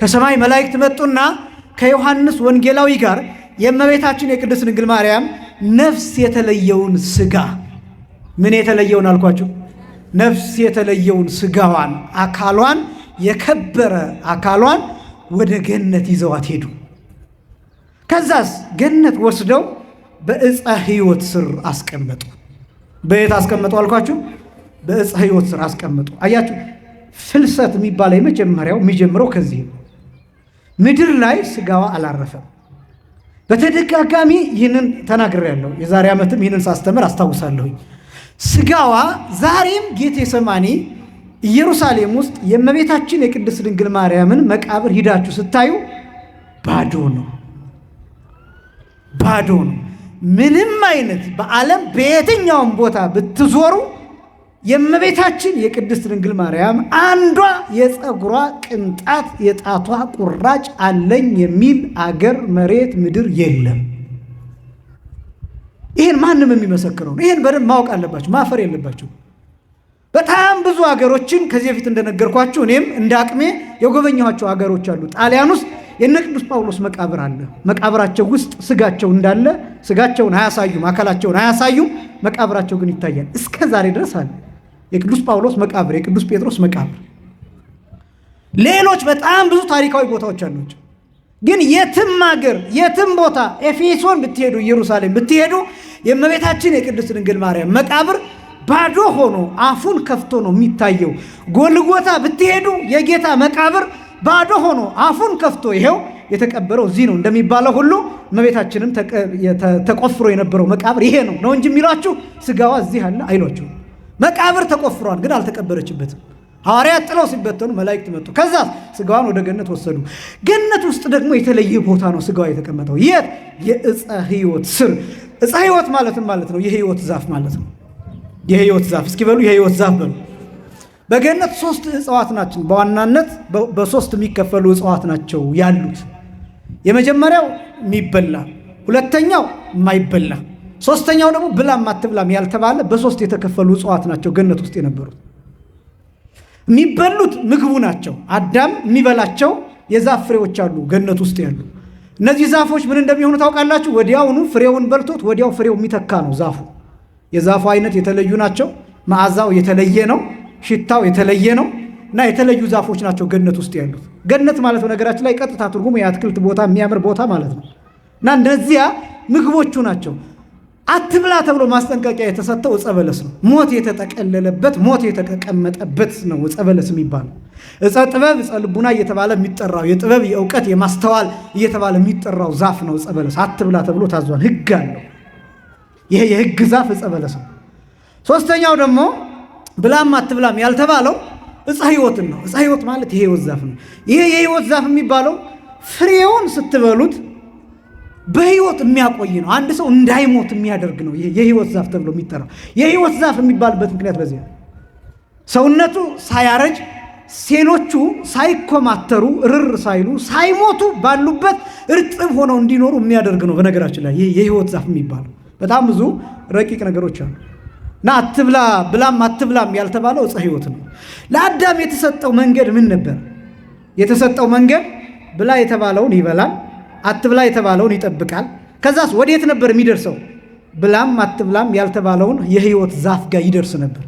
Speaker 1: ከሰማይ መላእክት መጡና ከዮሐንስ ወንጌላዊ ጋር የእመቤታችን የቅድስት ድንግል ማርያም ነፍስ የተለየውን ስጋ፣ ምን የተለየውን አልኳችሁ? ነፍስ የተለየውን ስጋዋን፣ አካሏን፣ የከበረ አካሏን ወደ ገነት ይዘዋት ሄዱ። ከዛስ ገነት ወስደው በዕፀ ሕይወት ስር አስቀመጡ። በየት አስቀመጡ አልኳችሁ? በዕፀ ሕይወት ስር አስቀመጡ። አያችሁ፣ ፍልሰት የሚባለው የመጀመሪያው የሚጀምረው ከዚህ ነው። ምድር ላይ ስጋዋ አላረፈም። በተደጋጋሚ ይህንን ተናግሬያለሁ። የዛሬ ዓመትም ይህንን ሳስተምር አስታውሳለሁኝ። ስጋዋ ዛሬም ጌቴሰማኒ ኢየሩሳሌም ውስጥ የእመቤታችን የቅድስት ድንግል ማርያምን መቃብር ሂዳችሁ ስታዩ ባዶ ነው፣ ባዶ ነው። ምንም አይነት በዓለም በየትኛውም ቦታ ብትዞሩ የእመቤታችን የቅድስት ድንግል ማርያም አንዷ የፀጉሯ ቅንጣት የጣቷ ቁራጭ አለኝ የሚል አገር፣ መሬት፣ ምድር የለም። ይህን ማንም የሚመሰክረው ነው። ይህን በደንብ ማወቅ አለባችሁ፣ ማፈር የለባችሁ። በጣም ብዙ ሀገሮችን ከዚህ በፊት እንደነገርኳችሁ እኔም እንደ አቅሜ የጎበኘኋቸው ሀገሮች አሉ። ጣሊያን ውስጥ የነ ቅዱስ ጳውሎስ መቃብር አለ። መቃብራቸው ውስጥ ስጋቸው እንዳለ፣ ስጋቸውን አያሳዩም፣ አካላቸውን አያሳዩም፣ መቃብራቸው ግን ይታያል። እስከ ዛሬ ድረስ አለ የቅዱስ ጳውሎስ መቃብር፣ የቅዱስ ጴጥሮስ መቃብር። ሌሎች በጣም ብዙ ታሪካዊ ቦታዎች አሏቸው። ግን የትም ሀገር የትም ቦታ ኤፌሶን ብትሄዱ፣ ኢየሩሳሌም ብትሄዱ የእመቤታችን የቅድስት ድንግል ማርያም መቃብር ባዶ ሆኖ አፉን ከፍቶ ነው የሚታየው። ጎልጎታ ብትሄዱ የጌታ መቃብር ባዶ ሆኖ አፉን ከፍቶ ይሄው የተቀበረው እዚህ ነው እንደሚባለው ሁሉ እመቤታችንም ተቆፍሮ የነበረው መቃብር ይሄ ነው እንጂ የሚሏችሁ ስጋዋ እዚህ አለ አይሏችሁ። መቃብር ተቆፍሯል፣ ግን አልተቀበረችበትም። ሐዋርያት ጥለው ሲበተኑ መላእክት መጡ። ከዛ ስጋዋን ወደ ገነት ወሰዱ። ገነት ውስጥ ደግሞ የተለየ ቦታ ነው ስጋዋ የተቀመጠው። የት? የዕፀ ሕይወት ስር። ዕፀ ሕይወት ማለት ነው የሕይወት ዛፍ ማለት ነው። የሕይወት ዛፍ እስኪ በሉ፣ የሕይወት ዛፍ በሉ። በገነት 3 እጽዋት ናቸው በዋናነት በ3 የሚከፈሉ እጽዋት ናቸው ያሉት። የመጀመሪያው የሚበላ፣ ሁለተኛው የማይበላ፣ ሶስተኛው ደግሞ ብላም አትብላም ያልተባለ በ3 የተከፈሉ እጽዋት ናቸው ገነት ውስጥ የነበሩት። የሚበሉት ምግቡ ናቸው። አዳም የሚበላቸው የዛፍ ፍሬዎች አሉ ገነት ውስጥ ያሉ። እነዚህ ዛፎች ምን እንደሚሆኑ ታውቃላችሁ? ወዲያውኑ ፍሬውን በልቶት ወዲያው ፍሬው የሚተካ ነው ዛፉ። የዛፉ አይነት የተለዩ ናቸው። መዓዛው የተለየ ነው። ሽታው የተለየ ነው እና የተለዩ ዛፎች ናቸው ገነት ውስጥ ያሉት። ገነት ማለት በነገራችን ላይ ቀጥታ ትርጉሙ የአትክልት ቦታ፣ የሚያምር ቦታ ማለት ነው። እና እነዚያ ምግቦቹ ናቸው። አትብላ ተብሎ ማስጠንቀቂያ የተሰጠው ዕፀ በለስ ነው። ሞት የተጠቀለለበት ሞት የተቀመጠበት ነው ዕፀ በለስ የሚባለው። ዕፀ ጥበብ፣ ዕፀ ልቡና እየተባለ የሚጠራው የጥበብ የእውቀት የማስተዋል እየተባለ የሚጠራው ዛፍ ነው ዕፀ በለስ። አትብላ ተብሎ ታዟል። ሕግ አለው። ይሄ የሕግ ዛፍ ዕፀ በለስ ነው። ሶስተኛው ደግሞ ብላም አትብላም ያልተባለው ዕፀ ሕይወትን ነው። ዕፀ ሕይወት ማለት የሕይወት ዛፍ ነው። ይሄ የሕይወት ዛፍ የሚባለው ፍሬውን ስትበሉት በሕይወት የሚያቆይ ነው። አንድ ሰው እንዳይሞት የሚያደርግ ነው። ይሄ የሕይወት ዛፍ ተብሎ የሚጠራው የሕይወት ዛፍ የሚባልበት ምክንያት በዚህ ነው። ሰውነቱ ሳያረጅ፣ ሴሎቹ ሳይኮማተሩ፣ ርር ሳይሉ፣ ሳይሞቱ ባሉበት እርጥብ ሆነው እንዲኖሩ የሚያደርግ ነው። በነገራችን ላይ ይሄ የሕይወት ዛፍ የሚባለው በጣም ብዙ ረቂቅ ነገሮች አሉ እና አትብላ ብላም አትብላም ያልተባለው ዕፀ ሕይወት ነው። ለአዳም የተሰጠው መንገድ ምን ነበር? የተሰጠው መንገድ ብላ የተባለውን ይበላል፣ አትብላ የተባለውን ይጠብቃል። ከዛስ ወዴት ነበር የሚደርሰው? ብላም አትብላም ያልተባለውን የሕይወት ዛፍ ጋር ይደርስ ነበር።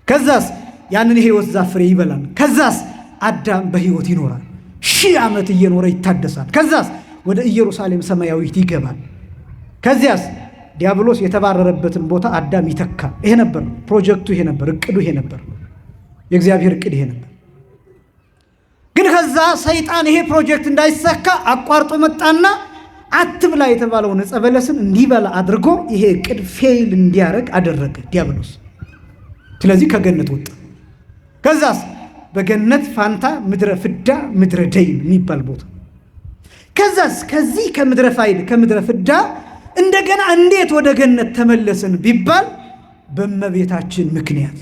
Speaker 1: ከዛስ ያንን የሕይወት ዛፍ ፍሬ ይበላል። ከዛስ አዳም በሕይወት ይኖራል፣ 1000 ዓመት እየኖረ ይታደሳል። ከዛስ ወደ ኢየሩሳሌም ሰማያዊት ይገባል። ከዚያስ ዲያብሎስ የተባረረበትን ቦታ አዳም ይተካል። ይሄ ነበር ፕሮጀክቱ፣ ይሄ ነበር እቅዱ፣ ይሄ ነበር የእግዚአብሔር እቅድ፣ ይሄ ነበር። ግን ከዛ ሰይጣን ይሄ ፕሮጀክት እንዳይሳካ አቋርጦ መጣና አትብላ የተባለውን ዕፀ በለስን እንዲበላ አድርጎ ይሄ እቅድ ፌይል እንዲያደርግ አደረገ ዲያብሎስ። ስለዚህ ከገነት ወጣ። ከዛስ በገነት ፋንታ ምድረ ፍዳ ምድረ ደይን የሚባል ቦታ። ከዛስ ከዚህ ከምድረ ፋይል ከምድረ ፍዳ እንደገና እንዴት ወደ ገነት ተመለስን ቢባል በእመቤታችን ምክንያት።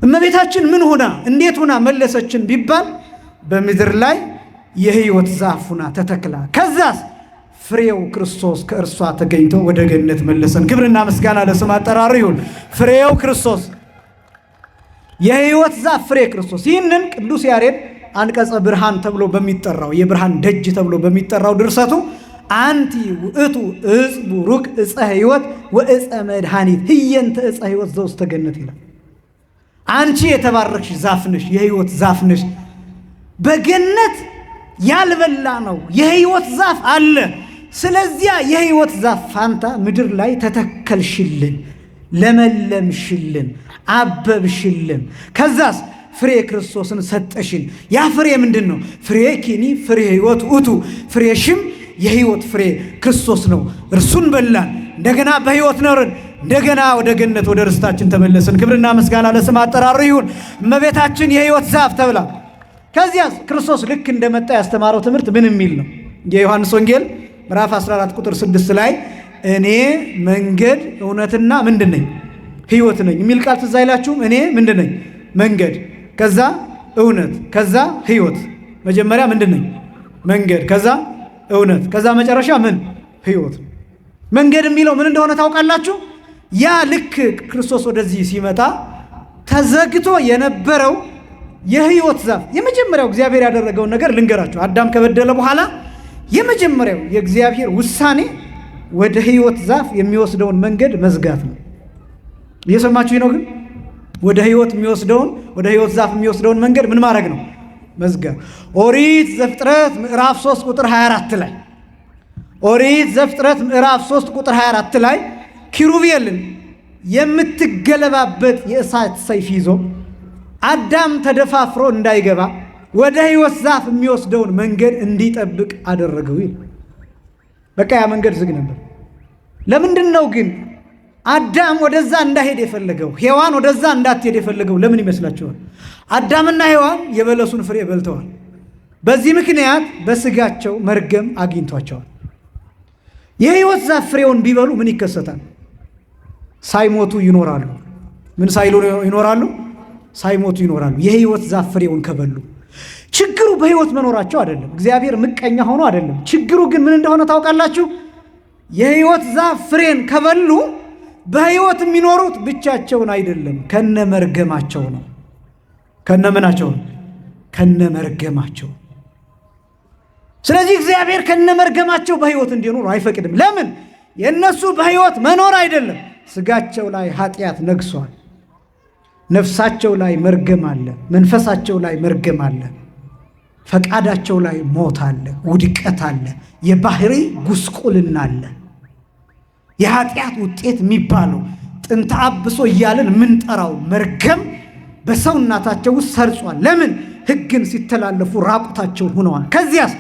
Speaker 1: እመቤታችን ምን ሆና እንዴት ሆና መለሰችን ቢባል በምድር ላይ የሕይወት ዛፍ ሆና ተተክላ፣ ከዛስ ፍሬው ክርስቶስ ከእርሷ ተገኝቶ ወደ ገነት መለሰን። ክብርና ምስጋና ለስም አጠራሩ ይሁን። ፍሬው ክርስቶስ፣ የሕይወት ዛፍ ፍሬ ክርስቶስ። ይህንን ቅዱስ ያሬድ አንቀጸ ብርሃን ተብሎ በሚጠራው የብርሃን ደጅ ተብሎ በሚጠራው ድርሰቱ አንቲ ውእቱ ዕፅ ቡሩክ ዕፀ ሕይወት ወዕፀ መድኃኒት ህየንተ ዕፀ ሕይወት ዘውስተ ገነት ይላል። አንቺ የተባረክሽ ዛፍ ነሽ፣ የሕይወት ዛፍ ነሽ። በገነት ያልበላ ነው የሕይወት ዛፍ አለ። ስለዚያ የሕይወት ዛፍ ፋንታ ምድር ላይ ተተከልሽልን፣ ለመለምሽልን፣ አበብሽልን። ከዛስ ፍሬ ክርስቶስን ሰጠሽን። ያ ፍሬ ምንድን ነው? ፍሬ ኪኒ ፍሬ ሕይወት ውእቱ፣ ፍሬሽም የሕይወት ፍሬ ክርስቶስ ነው። እርሱን በላን፣ እንደገና በሕይወት ኖርን፣ እንደገና ወደ ገነት ወደ ርስታችን ተመለስን። ክብርና ምስጋና ለስም አጠራሩ ይሁን። እመቤታችን የሕይወት ዛፍ ተብላ። ከዚያስ ክርስቶስ ልክ እንደመጣ ያስተማረው ትምህርት ምን የሚል ነው? የዮሐንስ ወንጌል ምዕራፍ 14 ቁጥር 6 ላይ እኔ መንገድ እውነትና ምንድን ነኝ? ሕይወት ነኝ የሚል ቃል ትዝ አይላችሁም? እኔ ምንድን ነኝ? መንገድ፣ ከዛ እውነት፣ ከዛ ሕይወት። መጀመሪያ ምንድን ነኝ? መንገድ፣ ከዛ እውነት፣ ከዛ መጨረሻ ምን? ሕይወት። መንገድ የሚለው ምን እንደሆነ ታውቃላችሁ? ያ ልክ ክርስቶስ ወደዚህ ሲመጣ ተዘግቶ የነበረው የሕይወት ዛፍ የመጀመሪያው እግዚአብሔር ያደረገውን ነገር ልንገራችሁ። አዳም ከበደለ በኋላ የመጀመሪያው የእግዚአብሔር ውሳኔ ወደ ሕይወት ዛፍ የሚወስደውን መንገድ መዝጋት ነው። እየሰማችሁ ነው? ግን ወደ ሕይወት የሚወስደውን ወደ ሕይወት ዛፍ የሚወስደውን መንገድ ምን ማድረግ ነው? መዝጋት። ኦሪት ዘፍጥረት ምዕራፍ 3 ቁጥር 24 ላይ ኦሪት ዘፍጥረት ምዕራፍ 3 ቁጥር 24 ላይ ኪሩቤልን የምትገለባበት የእሳት ሰይፍ ይዞ አዳም ተደፋፍሮ እንዳይገባ ወደ ሕይወት ዛፍ የሚወስደውን መንገድ እንዲጠብቅ አደረገው ይል። በቃ ያ መንገድ ዝግ ነበር። ለምንድን ነው ግን አዳም ወደዛ እንዳይሄድ የፈለገው ሔዋን ወደዛ እንዳትሄድ የፈለገው ለምን ይመስላችኋል? አዳምና ሔዋን የበለሱን ፍሬ በልተዋል። በዚህ ምክንያት በስጋቸው መርገም አግኝቷቸዋል። የሕይወት ዛፍ ፍሬውን ቢበሉ ምን ይከሰታል? ሳይሞቱ ይኖራሉ። ምን ሳይሉ ይኖራሉ? ሳይሞቱ ይኖራሉ። የሕይወት ዛፍ ፍሬውን ከበሉ። ችግሩ በሕይወት መኖራቸው አይደለም። እግዚአብሔር ምቀኛ ሆኖ አይደለም። ችግሩ ግን ምን እንደሆነ ታውቃላችሁ? የሕይወት ዛፍ ፍሬን ከበሉ በሕይወት የሚኖሩት ብቻቸውን አይደለም፣ ከነመርገማቸው ነው። ከነምናቸው ነው? ከነመርገማቸው። ስለዚህ እግዚአብሔር ከነመርገማቸው በሕይወት እንዲኖሩ አይፈቅድም። ለምን? የእነሱ በሕይወት መኖር አይደለም፣ ስጋቸው ላይ ኃጢአት ነግሷል። ነፍሳቸው ላይ መርገም አለ፣ መንፈሳቸው ላይ መርገም አለ፣ ፈቃዳቸው ላይ ሞት አለ፣ ውድቀት አለ፣ የባህሪ ጉስቁልና አለ። የኃጢአት ውጤት የሚባለው ጥንተ አብሶ እያለን ምንጠራው መርገም በሰውናታቸው ውስጥ ሰርጿል። ለምን? ሕግን ሲተላለፉ ራቁታቸውን ሆነዋል። ከዚያስ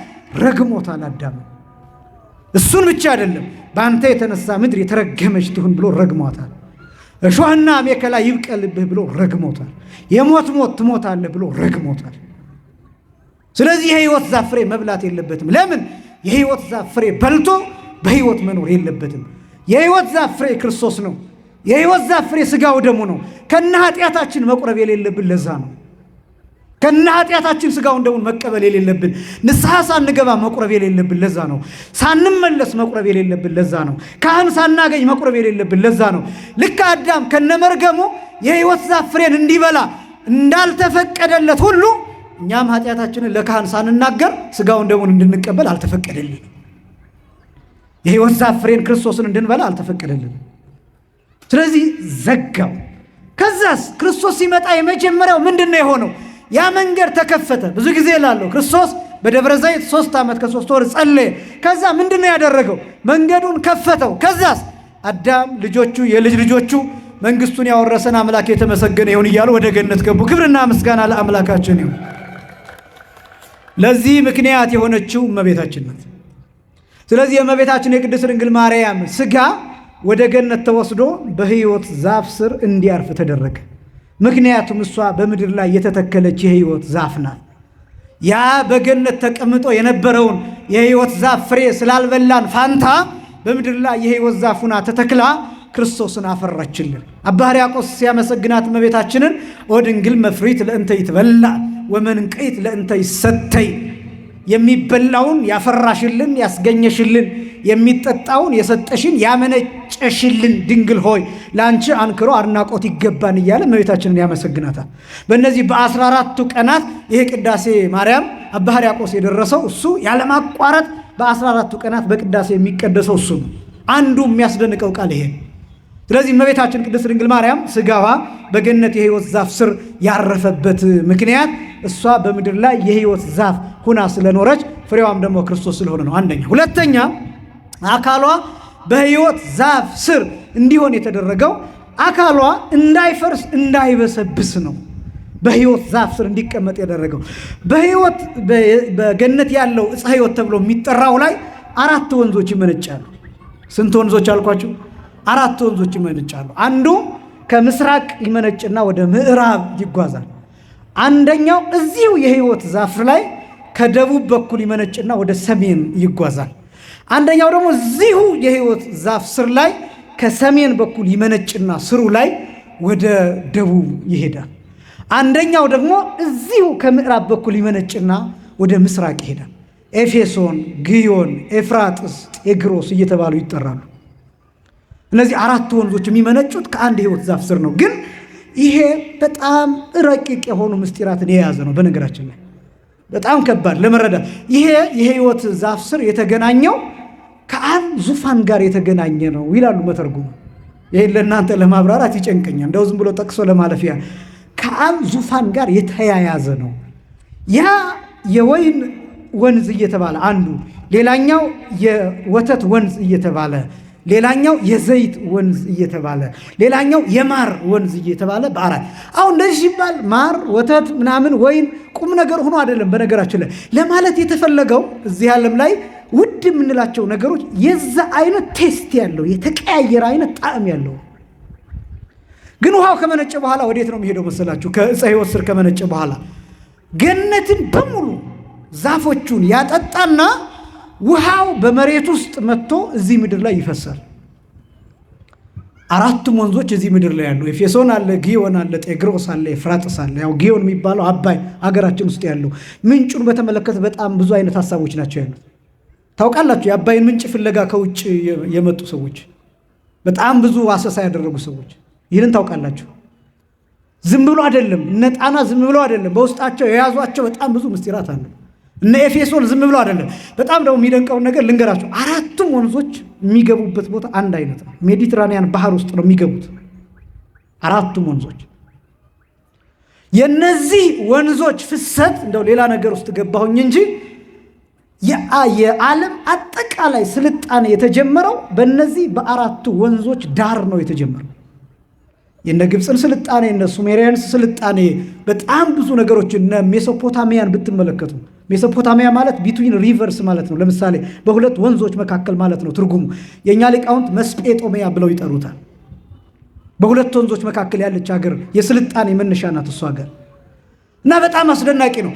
Speaker 1: ረግሞታል አዳም። እሱን ብቻ አይደለም፣ በአንተ የተነሳ ምድር የተረገመች ትሁን ብሎ ረግሞታል። እሾህና አሜከላ ይብቀልብህ ብሎ ረግሞታል። የሞት ሞት ትሞታለህ ብሎ ረግሞታል። ስለዚህ የሕይወት ዛፍ ፍሬ መብላት የለበትም። ለምን? የሕይወት ዛፍ ፍሬ በልቶ በሕይወት መኖር የለበትም። የሕይወት ዛፍ ፍሬ ክርስቶስ ነው። የሕይወት ዛፍ ፍሬ ሥጋው ደሙ ነው። ከነ ኃጢአታችን መቁረብ የሌለብን ለዛ ነው። ከነ ኃጢአታችን ሥጋውን ደሙን መቀበል የሌለብን፣ ንስሐ ሳንገባ መቁረብ የሌለብን ለዛ ነው። ሳንመለስ መቁረብ የሌለብን ለዛ ነው። ካህን ሳናገኝ መቁረብ የሌለብን ለዛ ነው። ልክ አዳም ከነመርገሙ የሕይወት ዛፍ ፍሬን እንዲበላ እንዳልተፈቀደለት ሁሉ እኛም ኃጢአታችንን ለካህን ሳንናገር ሥጋውን ደሙን እንድንቀበል አልተፈቀደልን። የሕይወት ዛፍ ፍሬን ክርስቶስን እንድንበላ አልተፈቀደልን። ስለዚህ ዘጋው። ከዛስ ክርስቶስ ሲመጣ የመጀመሪያው ምንድን ነው የሆነው? ያ መንገድ ተከፈተ። ብዙ ጊዜ እላለሁ ክርስቶስ በደብረ ዘይት 3 ዓመት ከ3 ወር ጸለየ። ከዛ ምንድን ነው ያደረገው? መንገዱን ከፈተው። ከዛስ አዳም፣ ልጆቹ፣ የልጅ ልጆቹ መንግስቱን ያወረሰን አምላክ የተመሰገነ ይሁን እያሉ ወደ ገነት ገቡ። ክብርና ምስጋና ለአምላካችን ይሁን። ለዚህ ምክንያት የሆነችው እመቤታችን ናት። ስለዚህ የእመቤታችን የቅድስት ድንግል ማርያም ሥጋ ወደ ገነት ተወስዶ በሕይወት ዛፍ ስር እንዲያርፍ ተደረገ። ምክንያቱም እሷ በምድር ላይ የተተከለች የሕይወት ዛፍ ናት። ያ በገነት ተቀምጦ የነበረውን የሕይወት ዛፍ ፍሬ ስላልበላን ፋንታ በምድር ላይ የሕይወት ዛፍ ሆና ተተክላ ክርስቶስን አፈራችልን። አባ ሕርያቆስ ሲያመሰግናት እመቤታችንን ኦ ድንግል መፍሪት ለእንተ ይትበላ ወመንቀይት ለእንተ ይሰተይ፣ የሚበላውን ያፈራሽልን ያስገኘሽልን፣ የሚጠጣውን የሰጠሽን ያመነጨሽልን ድንግል ሆይ ለአንቺ አንክሮ አድናቆት ይገባን እያለ እመቤታችንን ያመሰግናታል። በእነዚህ በ14ቱ ቀናት ይሄ ቅዳሴ ማርያም አባ ሕርያቆስ የደረሰው እሱ ያለማቋረጥ በ14ቱ ቀናት በቅዳሴ የሚቀደሰው እሱ ነው። አንዱ የሚያስደንቀው ቃል ይሄ። ስለዚህ እመቤታችን ቅድስት ድንግል ማርያም ሥጋዋ በገነት የሕይወት ዛፍ ስር ያረፈበት ምክንያት እሷ በምድር ላይ የሕይወት ዛፍ ሁና ስለኖረች ፍሬዋም ደግሞ ክርስቶስ ስለሆነ ነው። አንደኛ። ሁለተኛ አካሏ በሕይወት ዛፍ ስር እንዲሆን የተደረገው አካሏ እንዳይፈርስ እንዳይበሰብስ ነው። በሕይወት ዛፍ ስር እንዲቀመጥ ያደረገው በሕይወት በገነት ያለው ዕፀ ሕይወት ተብሎ የሚጠራው ላይ 4 ወንዞች ይመነጫሉ። ስንት ወንዞች አልኳችሁ? 4 ወንዞች ይመነጫሉ። አንዱ ከምስራቅ ይመነጭና ወደ ምዕራብ ይጓዛል። አንደኛው እዚሁ የሕይወት ዛፍ ላይ ከደቡብ በኩል ይመነጭና ወደ ሰሜን ይጓዛል። አንደኛው ደግሞ እዚሁ የሕይወት ዛፍ ስር ላይ ከሰሜን በኩል ይመነጭና ስሩ ላይ ወደ ደቡብ ይሄዳል። አንደኛው ደግሞ እዚሁ ከምዕራብ በኩል ይመነጭና ወደ ምስራቅ ይሄዳል። ኤፌሶን፣ ግዮን፣ ኤፍራጥስ፣ ጤግሮስ እየተባሉ ይጠራሉ። እነዚህ 4 ወንዞች የሚመነጩት ከአንድ የሕይወት ዛፍ ስር ነው። ግን ይሄ በጣም ረቂቅ የሆኑ ምስጢራትን የያዘ ነው። በነገራችን ላይ በጣም ከባድ ለመረዳት። ይሄ የሕይወት ዛፍ ስር የተገናኘው ከአብ ዙፋን ጋር የተገናኘ ነው ይላሉ መተርጉሙ። ይሄን ለእናንተ ለማብራራት ይጨንቀኛል፣ እንደው ዝም ብሎ ጠቅሶ ለማለፊያ። ከአብ ዙፋን ጋር የተያያዘ ነው። ያ የወይን ወንዝ እየተባለ አንዱ፣ ሌላኛው የወተት ወንዝ እየተባለ፣ ሌላኛው የዘይት ወንዝ እየተባለ፣ ሌላኛው የማር ወንዝ እየተባለ በአራት። አሁን እንደዚህ ሲባል ማር፣ ወተት ምናምን ወይን ቁም ነገር ሆኖ አይደለም። በነገራችን ላይ ለማለት የተፈለገው እዚህ ዓለም ላይ ውድ የምንላቸው ነገሮች የዛ አይነት ቴስት ያለው የተቀያየረ አይነት ጣዕም ያለው ግን ውሃው ከመነጨ በኋላ ወዴት ነው የሚሄደው መሰላችሁ? ከዕፀ ሕይወት ስር ከመነጨ በኋላ ገነትን በሙሉ ዛፎቹን ያጠጣና ውሃው በመሬት ውስጥ መጥቶ እዚህ ምድር ላይ ይፈሳል። አራቱም ወንዞች እዚህ ምድር ላይ ያሉ ኤፌሶን አለ፣ ጊዮን አለ፣ ጤግሮስ አለ፣ ኤፍራጥስ አለ። ያው ጊዮን የሚባለው አባይ ሀገራችን ውስጥ ያለው ምንጩን በተመለከተ በጣም ብዙ አይነት ሀሳቦች ናቸው ያሉት። ታውቃላችሁ፣ የአባይን ምንጭ ፍለጋ ከውጭ የመጡ ሰዎች፣ በጣም ብዙ አሰሳ ያደረጉ ሰዎች፣ ይህንን ታውቃላችሁ። ዝም ብሎ አይደለም፣ እነ ጣና ዝም ብሎ አይደለም፣ በውስጣቸው የያዟቸው በጣም ብዙ ምስጢራት አሉ። እነ ኤፌሶን ዝም ብሎ አይደለም። በጣም ደግሞ የሚደንቀውን ነገር ልንገራቸው። አራቱም ወንዞች የሚገቡበት ቦታ አንድ አይነት ነው። ሜዲትራኒያን ባህር ውስጥ ነው የሚገቡት አራቱም ወንዞች። የነዚህ ወንዞች ፍሰት እንደው ሌላ ነገር ውስጥ ገባሁኝ እንጂ የዓለም አጠቃላይ ስልጣኔ የተጀመረው በእነዚህ በአራቱ ወንዞች ዳር ነው የተጀመረው። የነ ግብፅን ስልጣኔ፣ እነ ሱሜሪያንስ ስልጣኔ፣ በጣም ብዙ ነገሮች እነ ሜሶፖታሚያን ብትመለከቱ፣ ሜሶፖታሚያ ማለት ቢትዊን ሪቨርስ ማለት ነው። ለምሳሌ በሁለት ወንዞች መካከል ማለት ነው ትርጉሙ። የእኛ ሊቃውንት መስጴጦሚያ ብለው ይጠሩታል። በሁለት ወንዞች መካከል ያለች ሀገር የስልጣኔ መነሻ ናት እሱ ሀገር እና በጣም አስደናቂ ነው።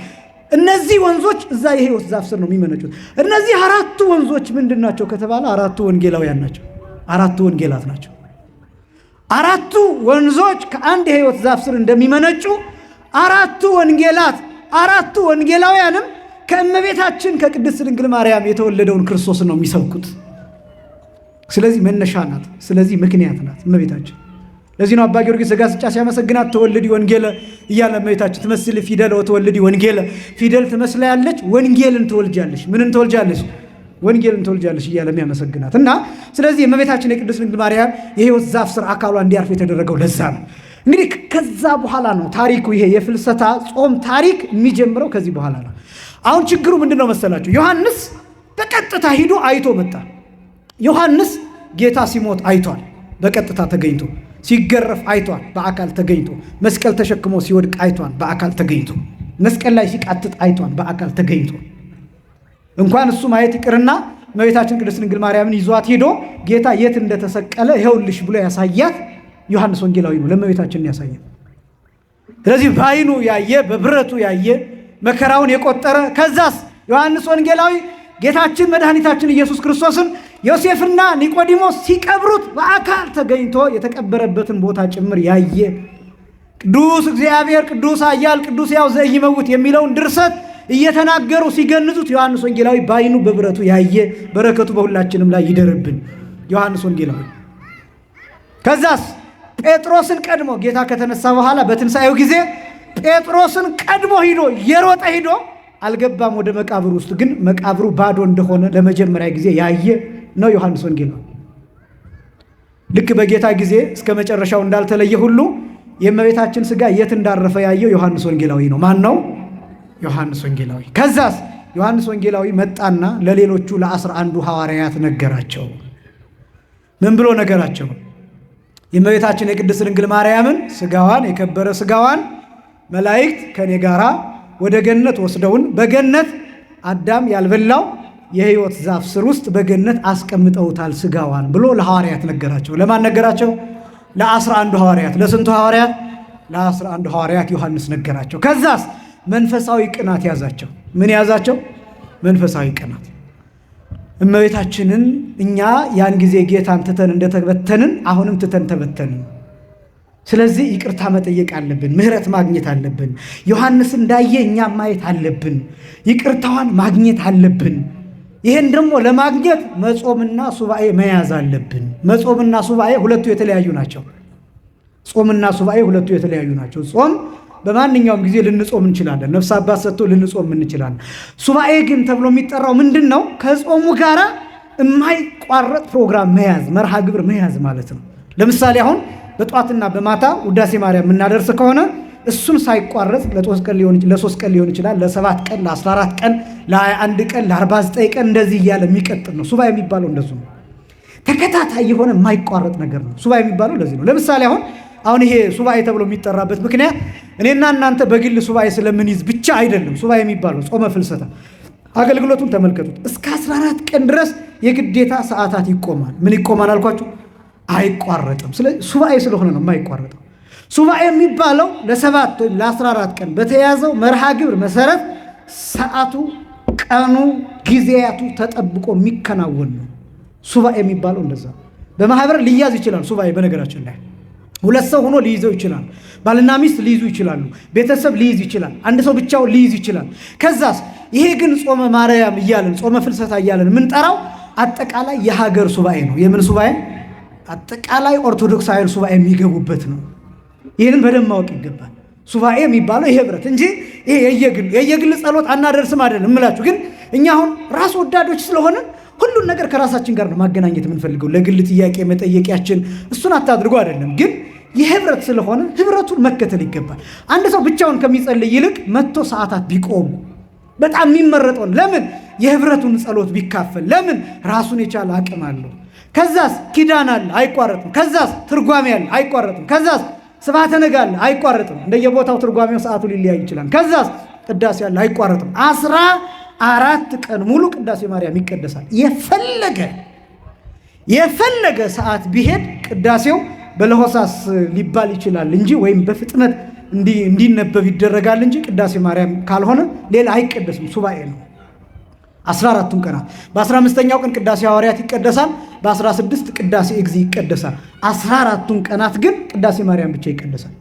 Speaker 1: እነዚህ ወንዞች እዛ የሕይወት ዛፍ ስር ነው የሚመነጩት። እነዚህ አራቱ ወንዞች ምንድን ናቸው ከተባለ አራቱ ወንጌላውያን ናቸው። አራቱ ወንጌላት ናቸው። አራቱ ወንዞች ከአንድ የሕይወት ዛፍ ስር እንደሚመነጩ አራቱ ወንጌላት፣ አራቱ ወንጌላውያንም ከእመቤታችን ከቅድስት ድንግል ማርያም የተወለደውን ክርስቶስን ነው የሚሰብኩት። ስለዚህ መነሻ ናት። ስለዚህ ምክንያት ናት እመቤታችን። ለዚህ ነው አባ ጊዮርጊስ ዘጋስጫ ሲያመሰግናት ተወልዲ ወንጌለ እያለ እመቤታችን ትመስል ፊደል ወተወልዲ ወንጌለ፣ ፊደል ትመስላለች፣ ወንጌልን ትወልጃለሽ። ምንን ትወልጃለሽ? ወንጌልን ትወልጃለሽ እያለ የሚያመሰግናት እና ስለዚህ እመቤታችን የቅድስት ድንግል ማርያም የሕይወት ዛፍ ስር አካሏ እንዲያርፍ የተደረገው ለዛ ነው። እንግዲህ ከዛ በኋላ ነው ታሪኩ፣ ይሄ የፍልሰታ ጾም ታሪክ የሚጀምረው ከዚህ በኋላ ነው። አሁን ችግሩ ምንድን ነው መሰላችሁ? ዮሐንስ በቀጥታ ሂዶ አይቶ መጣ። ዮሐንስ ጌታ ሲሞት አይቷል፣ በቀጥታ ተገኝቶ ሲገረፍ አይቷል፣ በአካል ተገኝቶ መስቀል ተሸክሞ ሲወድቅ አይቷል፣ በአካል ተገኝቶ መስቀል ላይ ሲቃትት አይቷል፣ በአካል ተገኝቶ እንኳን እሱ ማየት ይቅርና እመቤታችን ቅድስት ድንግል ማርያምን ይዟት ሄዶ ጌታ የት እንደተሰቀለ ይኸውልሽ ብሎ ያሳያት ዮሐንስ ወንጌላዊ ነው፣ ለእመቤታችን ያሳያት። ስለዚህ በዓይኑ ያየ፣ በብረቱ ያየ፣ መከራውን የቆጠረ ከዛስ ዮሐንስ ወንጌላዊ ጌታችን መድኃኒታችን ኢየሱስ ክርስቶስን ዮሴፍና ኒቆዲሞስ ሲቀብሩት በአካል ተገኝቶ የተቀበረበትን ቦታ ጭምር ያየ፣ ቅዱስ እግዚአብሔር ቅዱስ ኃያል ቅዱስ ሕያው ዘኢይመውት የሚለውን ድርሰት እየተናገሩ ሲገንዙት ዮሐንስ ወንጌላዊ በዓይኑ በብረቱ ያየ፣ በረከቱ በሁላችንም ላይ ይደርብን ዮሐንስ ወንጌላዊ። ከዛስ ጴጥሮስን ቀድሞ ጌታ ከተነሳ በኋላ በትንሣኤው ጊዜ ጴጥሮስን ቀድሞ ሂዶ የሮጠ ሂዶ አልገባም ወደ መቃብር ውስጥ፣ ግን መቃብሩ ባዶ እንደሆነ ለመጀመሪያ ጊዜ ያየ ነው ዮሐንስ ወንጌላዊ። ልክ በጌታ ጊዜ እስከ መጨረሻው እንዳልተለየ ሁሉ የእመቤታችን ሥጋ የት እንዳረፈ ያየው ዮሐንስ ወንጌላዊ ነው። ማን ነው? ዮሐንስ ወንጌላዊ። ከዛስ ዮሐንስ ወንጌላዊ መጣና ለሌሎቹ ለ11 ሐዋርያት ነገራቸው። ምን ብሎ ነገራቸው? የእመቤታችን የቅድስት ድንግል ማርያምን ሥጋዋን፣ የከበረ ሥጋዋን መላእክት ከኔ ጋራ ወደ ገነት ወስደውን በገነት አዳም ያልበላው የሕይወት ዛፍ ስር ውስጥ በገነት አስቀምጠውታል ሥጋዋን ብሎ ለሐዋርያት ነገራቸው። ለማን ነገራቸው? ለ11 ሐዋርያት። ለስንቱ ሐዋርያት? ለ11 ሐዋርያት ዮሐንስ ነገራቸው። ከዛስ መንፈሳዊ ቅናት ያዛቸው። ምን ያዛቸው? መንፈሳዊ ቅናት። እመቤታችንን እኛ ያን ጊዜ ጌታን ትተን እንደተበተንን አሁንም ትተን ተበተንን። ስለዚህ ይቅርታ መጠየቅ አለብን፣ ምሕረት ማግኘት አለብን። ዮሐንስ እንዳየ እኛም ማየት አለብን፣ ይቅርታዋን ማግኘት አለብን። ይህን ደግሞ ለማግኘት መጾምና ሱባኤ መያዝ አለብን። መጾምና ሱባኤ ሁለቱ የተለያዩ ናቸው። ጾምና ሱባኤ ሁለቱ የተለያዩ ናቸው። ጾም በማንኛውም ጊዜ ልንጾም እንችላለን፣ ነፍስ አባት ሰጥቶ ልንጾም እንችላለን። ሱባኤ ግን ተብሎ የሚጠራው ምንድን ነው? ከጾሙ ጋራ የማይቋረጥ ፕሮግራም መያዝ፣ መርሃ ግብር መያዝ ማለት ነው። ለምሳሌ አሁን በጧትና በማታ ውዳሴ ማርያም የምናደርስ ከሆነ እሱን ሳይቋረጥ ለ3 ቀን ሊሆን ይችላል፣ ለ7 ቀን፣ ለ14 ቀን፣ ለ21 ቀን፣ ለ49 ቀን እንደዚህ እያለ የሚቀጥል ነው። ሱባኤ የሚባለው እንደሱ ነው። ተከታታይ የሆነ የማይቋረጥ ነገር ነው ሱባኤ የሚባለው ለዚህ ነው። ለምሳሌ አሁን ይሄ ሱባኤ ተብሎ የሚጠራበት ምክንያት እኔና እናንተ በግል ሱባኤ ስለምንይዝ ብቻ አይደለም። ሱባኤ የሚባለው ጾመ ፍልሰታ አገልግሎቱን ተመልከቱት። እስከ 14 ቀን ድረስ የግዴታ ሰዓታት ይቆማል። ምን ይቆማል አልኳችሁ? አይቋረጥም። ስለዚህ ሱባኤ ስለሆነ ነው የማይቋረጠው። ሱባኤ የሚባለው ለ7 ወይም ለ14 ቀን በተያዘው መርሃ ግብር መሰረት ሰዓቱ፣ ቀኑ፣ ጊዜያቱ ተጠብቆ የሚከናወን ነው። ሱባኤ የሚባለው እንደዛ። በማህበር ሊያዝ ይችላል ሱባኤ። በነገራችን ላይ 2 ሰው ሆኖ ሊይዘው ይችላል። ባልና ሚስት ሊይዙ ይችላሉ። ቤተሰብ ሊይዝ ይችላል። አንድ ሰው ብቻውን ሊይዝ ይችላል። ከዛስ ይሄ ግን ጾመ ማርያም እያልን ጾመ ፍልሰታ እያልን የምንጠራው አጠቃላይ የሀገር ሱባኤ ነው። የምን ሱባኤ? አጠቃላይ ኦርቶዶክሳውያን ሱባኤ የሚገቡበት ነው። ይህንን በደንብ ማወቅ ይገባል። ሱባኤ የሚባለው የህብረት እንጂ ይሄ የየግል ጸሎት አናደርስም አይደለም እምላችሁ። ግን እኛ አሁን ራስ ወዳዶች ስለሆነ ሁሉን ነገር ከራሳችን ጋር ነው ማገናኘት የምንፈልገው። ለግል ጥያቄ መጠየቂያችን እሱን አታድርጎ አይደለም። ግን የህብረት ስለሆነ ህብረቱን መከተል ይገባል። አንድ ሰው ብቻውን ከሚጸልይ ይልቅ 100 ሰዓታት ቢቆም በጣም የሚመረጠው። ለምን? የህብረቱን ጸሎት ቢካፈል። ለምን? ራሱን የቻለ አቅም አለው። ከዛስ ኪዳን አለ አይቋረጥም። ከዛስ ትርጓሜ አለ አይቋረጥም። ከዛስ ስብሐተ ነግ አለ አይቋረጥም። እንደየቦታው ትርጓሜው ሰዓቱ ሊለያይ ይችላል። ከዛስ ቅዳሴ አለ አይቋረጥም። 14 ቀን ሙሉ ቅዳሴ ማርያም ይቀደሳል። የፈለገ ሰዓት ቢሄድ ቅዳሴው በለሆሳስ ሊባል ይችላል እንጂ ወይም በፍጥነት እንዲነበብ ይደረጋል እንጂ ቅዳሴ ማርያም ካልሆነ ሌላ አይቀደስም። ሱባኤ ነው። 14ቱን ቀናት በ15ኛው ቀን ቅዳሴ ሐዋርያት ይቀደሳል። በ16 ቅዳሴ እግዚእ ይቀደሳል። 14ቱን ቀናት ግን ቅዳሴ ማርያም ብቻ ይቀደሳል።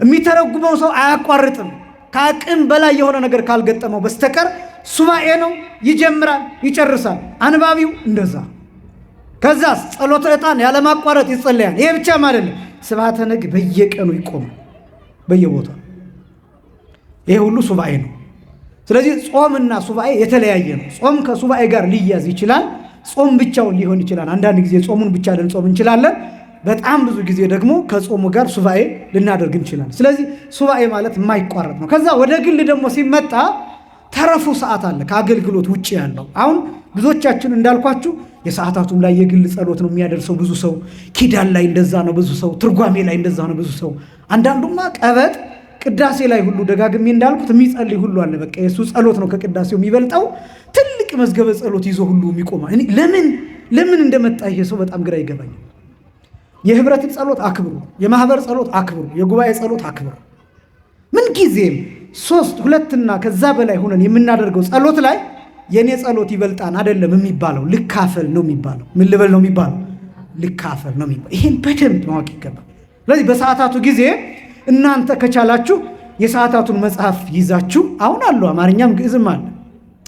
Speaker 1: የሚተረጉመው ሰው አያቋርጥም። ከአቅም በላይ የሆነ ነገር ካልገጠመው በስተቀር ሱባኤ ነው። ይጀምራል፣ ይጨርሳል። አንባቢው እንደዛ። ከዛስ ጸሎተ ዕጣን ያለማቋረጥ ይጸለያል። ይሄ ብቻ ማለት ነው። ስብሐተ ነግ በየቀኑ ይቆማል በየቦታው። ይሄ ሁሉ ሱባኤ ነው። ስለዚህ ጾምና ሱባኤ የተለያየ ነው። ጾም ከሱባኤ ጋር ሊያዝ ይችላል። ጾም ብቻውን ሊሆን ይችላል። አንዳንድ ጊዜ ጾሙን ብቻ ልንጾም እንችላለን። በጣም ብዙ ጊዜ ደግሞ ከጾሙ ጋር ሱባኤ ልናደርግ እንችላለን። ስለዚህ ሱባኤ ማለት የማይቋረጥ ነው። ከዛ ወደ ግል ደግሞ ሲመጣ ተረፉ ሰዓት አለ ከአገልግሎት ውጭ ያለው። አሁን ብዙዎቻችን እንዳልኳችሁ የሰዓታቱም ላይ የግል ጸሎት ነው የሚያደርሰው ብዙ ሰው። ኪዳን ላይ እንደዛ ነው ብዙ ሰው። ትርጓሜ ላይ እንደዛ ነው ብዙ ሰው። አንዳንዱማ ቀበጥ ቅዳሴ ላይ ሁሉ ደጋግሜ እንዳልኩት የሚጸልይ ሁሉ አለ። በቃ የሱ ጸሎት ነው ከቅዳሴው የሚበልጠው። ትልቅ መዝገበ ጸሎት ይዞ ሁሉ የሚቆማ ለምን እንደመጣ ይሄ ሰው በጣም ግራ ይገባኛል። የህብረትን ጸሎት አክብሩ፣ የማህበር ጸሎት አክብሩ፣ የጉባኤ ጸሎት አክብሩ። ምን ጊዜም 3 2 ከዛ በላይ ሆነን የምናደርገው ጸሎት ላይ የኔ ጸሎት ይበልጣን አይደለም የሚባለው። ልካፈል ነው የሚባለው። ምን ልበል ነው የሚባለው? ልካፈል ነው የሚባለው። ይሄን በደንብ ማወቅ ይገባል። ስለዚህ በሰዓታቱ ጊዜ እናንተ ከቻላችሁ የሰዓታቱን መጽሐፍ ይዛችሁ፣ አሁን አሉ አማርኛም ግዕዝም አለ።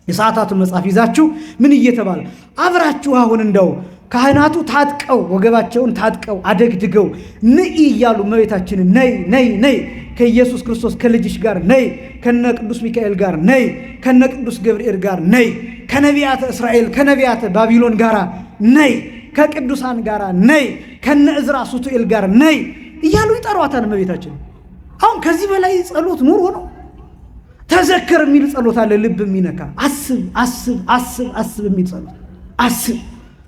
Speaker 1: የሰዓታቱን መጽሐፍ ይዛችሁ ምን እየተባለ አብራችሁ አሁን እንደው ካህናቱ ታጥቀው ወገባቸውን ታጥቀው አደግድገው ንኢ እያሉ እመቤታችንን ነይ ነይ ነይ ከኢየሱስ ክርስቶስ ከልጅሽ ጋር ነይ፣ ከነ ቅዱስ ሚካኤል ጋር ነይ፣ ከነ ቅዱስ ገብርኤል ጋር ነይ፣ ከነቢያተ እስራኤል ከነቢያተ ባቢሎን ጋር ነይ፣ ከቅዱሳን ጋር ነይ፣ ከነ ዕዝራ ሱቱኤል ጋር ነይ እያሉ ይጠሯታል እመቤታችን። አሁን ከዚህ በላይ ጸሎት ኑሮ ነው? ተዘከር የሚል ጸሎት አለ፣ ልብ የሚነካ አስብ አስብ አስብ አስብ የሚል ጸሎት። አስብ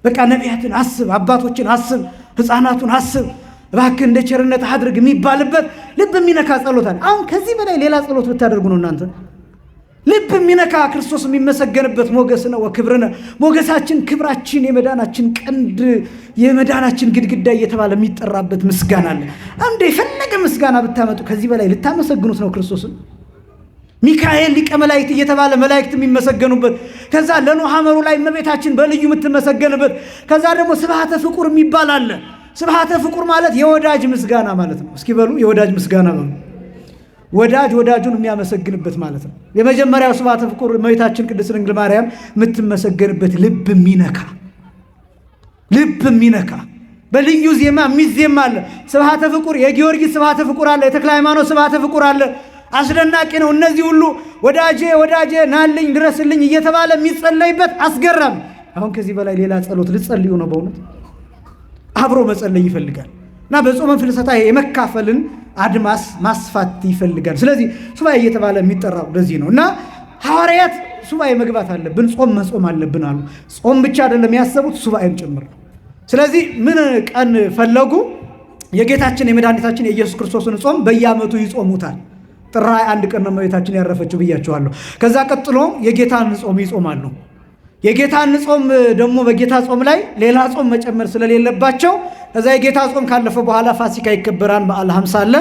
Speaker 1: በቃ ነቢያትን አስብ፣ አባቶችን አስብ፣ ሕፃናቱን አስብ፣ እባክህ እንደ ቸርነት አድርግ የሚባልበት ልብ የሚነካ ጸሎት አለ። አሁን ከዚህ በላይ ሌላ ጸሎት ብታደርጉ ነው እናንተ? ልብ የሚነካ ክርስቶስ የሚመሰገንበት ሞገስነ ወክብርነ፣ ሞገሳችን፣ ክብራችን፣ የመዳናችን ቀንድ፣ የመዳናችን ግድግዳ እየተባለ የሚጠራበት ምስጋና አለ። አንድ የፈለገ ምስጋና ብታመጡ ከዚህ በላይ ልታመሰግኑት ነው ክርስቶስን? ሚካኤል ሊቀ መላእክት እየተባለ መላእክት የሚመሰገኑበት፣ ከዛ ለኖህ ሐመሩ ላይ እመቤታችን በልዩ የምትመሰገንበት፣ ከዛ ደግሞ ስብሐተ ፍቁር የሚባል አለ። ስብሐተ ፍቁር ማለት የወዳጅ ምስጋና ማለት ነው። እስኪ በሉ የወዳጅ ምስጋና በሉ። ወዳጅ ወዳጁን የሚያመሰግንበት ማለት ነው። የመጀመሪያው ስብሐተ ፍቁር እመቤታችን ቅድስት ድንግል ማርያም የምትመሰገንበት ልብ የሚነካ በልዩ ዜማ የሚዜማ አለ። ስብሐተ ፍቁር የጊዮርጊስ ስብሐተ ፍቁር አለ። የተክለ ሃይማኖት ስብሐተ ፍቁር አለ። አስደናቂ ነው። እነዚህ ሁሉ ወዳጄ ወዳጄ ናልኝ ድረስልኝ እየተባለ የሚጸለይበት አስገራሚ። አሁን ከዚህ በላይ ሌላ ጸሎት ልጸልዩ ነው? በእውነት አብሮ መጸለይ ይፈልጋል እና በጾመ ፍልሰታ የመካፈልን አድማስ ማስፋት ይፈልጋል። ስለዚህ ሱባኤ እየተባለ የሚጠራው ለዚህ ነው እና ሐዋርያት ሱባኤ መግባት አለብን፣ ጾም መጾም አለብን አሉ። ጾም ብቻ አይደለም ያሰቡት ሱባኤም ጭምር ነው። ስለዚህ ምን ቀን ፈለጉ? የጌታችን የመድኃኒታችን የኢየሱስ ክርስቶስን ጾም በየዓመቱ ይጾሙታል። ጥር 21 ቀን ነው እመቤታችን ያረፈችው ብያቸዋለሁ። ከዛ ቀጥሎ የጌታን ጾም ይጾማሉ። የጌታን ጾም ደግሞ በጌታ ጾም ላይ ሌላ ጾም መጨመር ስለሌለባቸው እዛ የጌታ ጾም ካለፈ በኋላ ፋሲካ ይከበራል። በዓለ ሀምሳ አለ።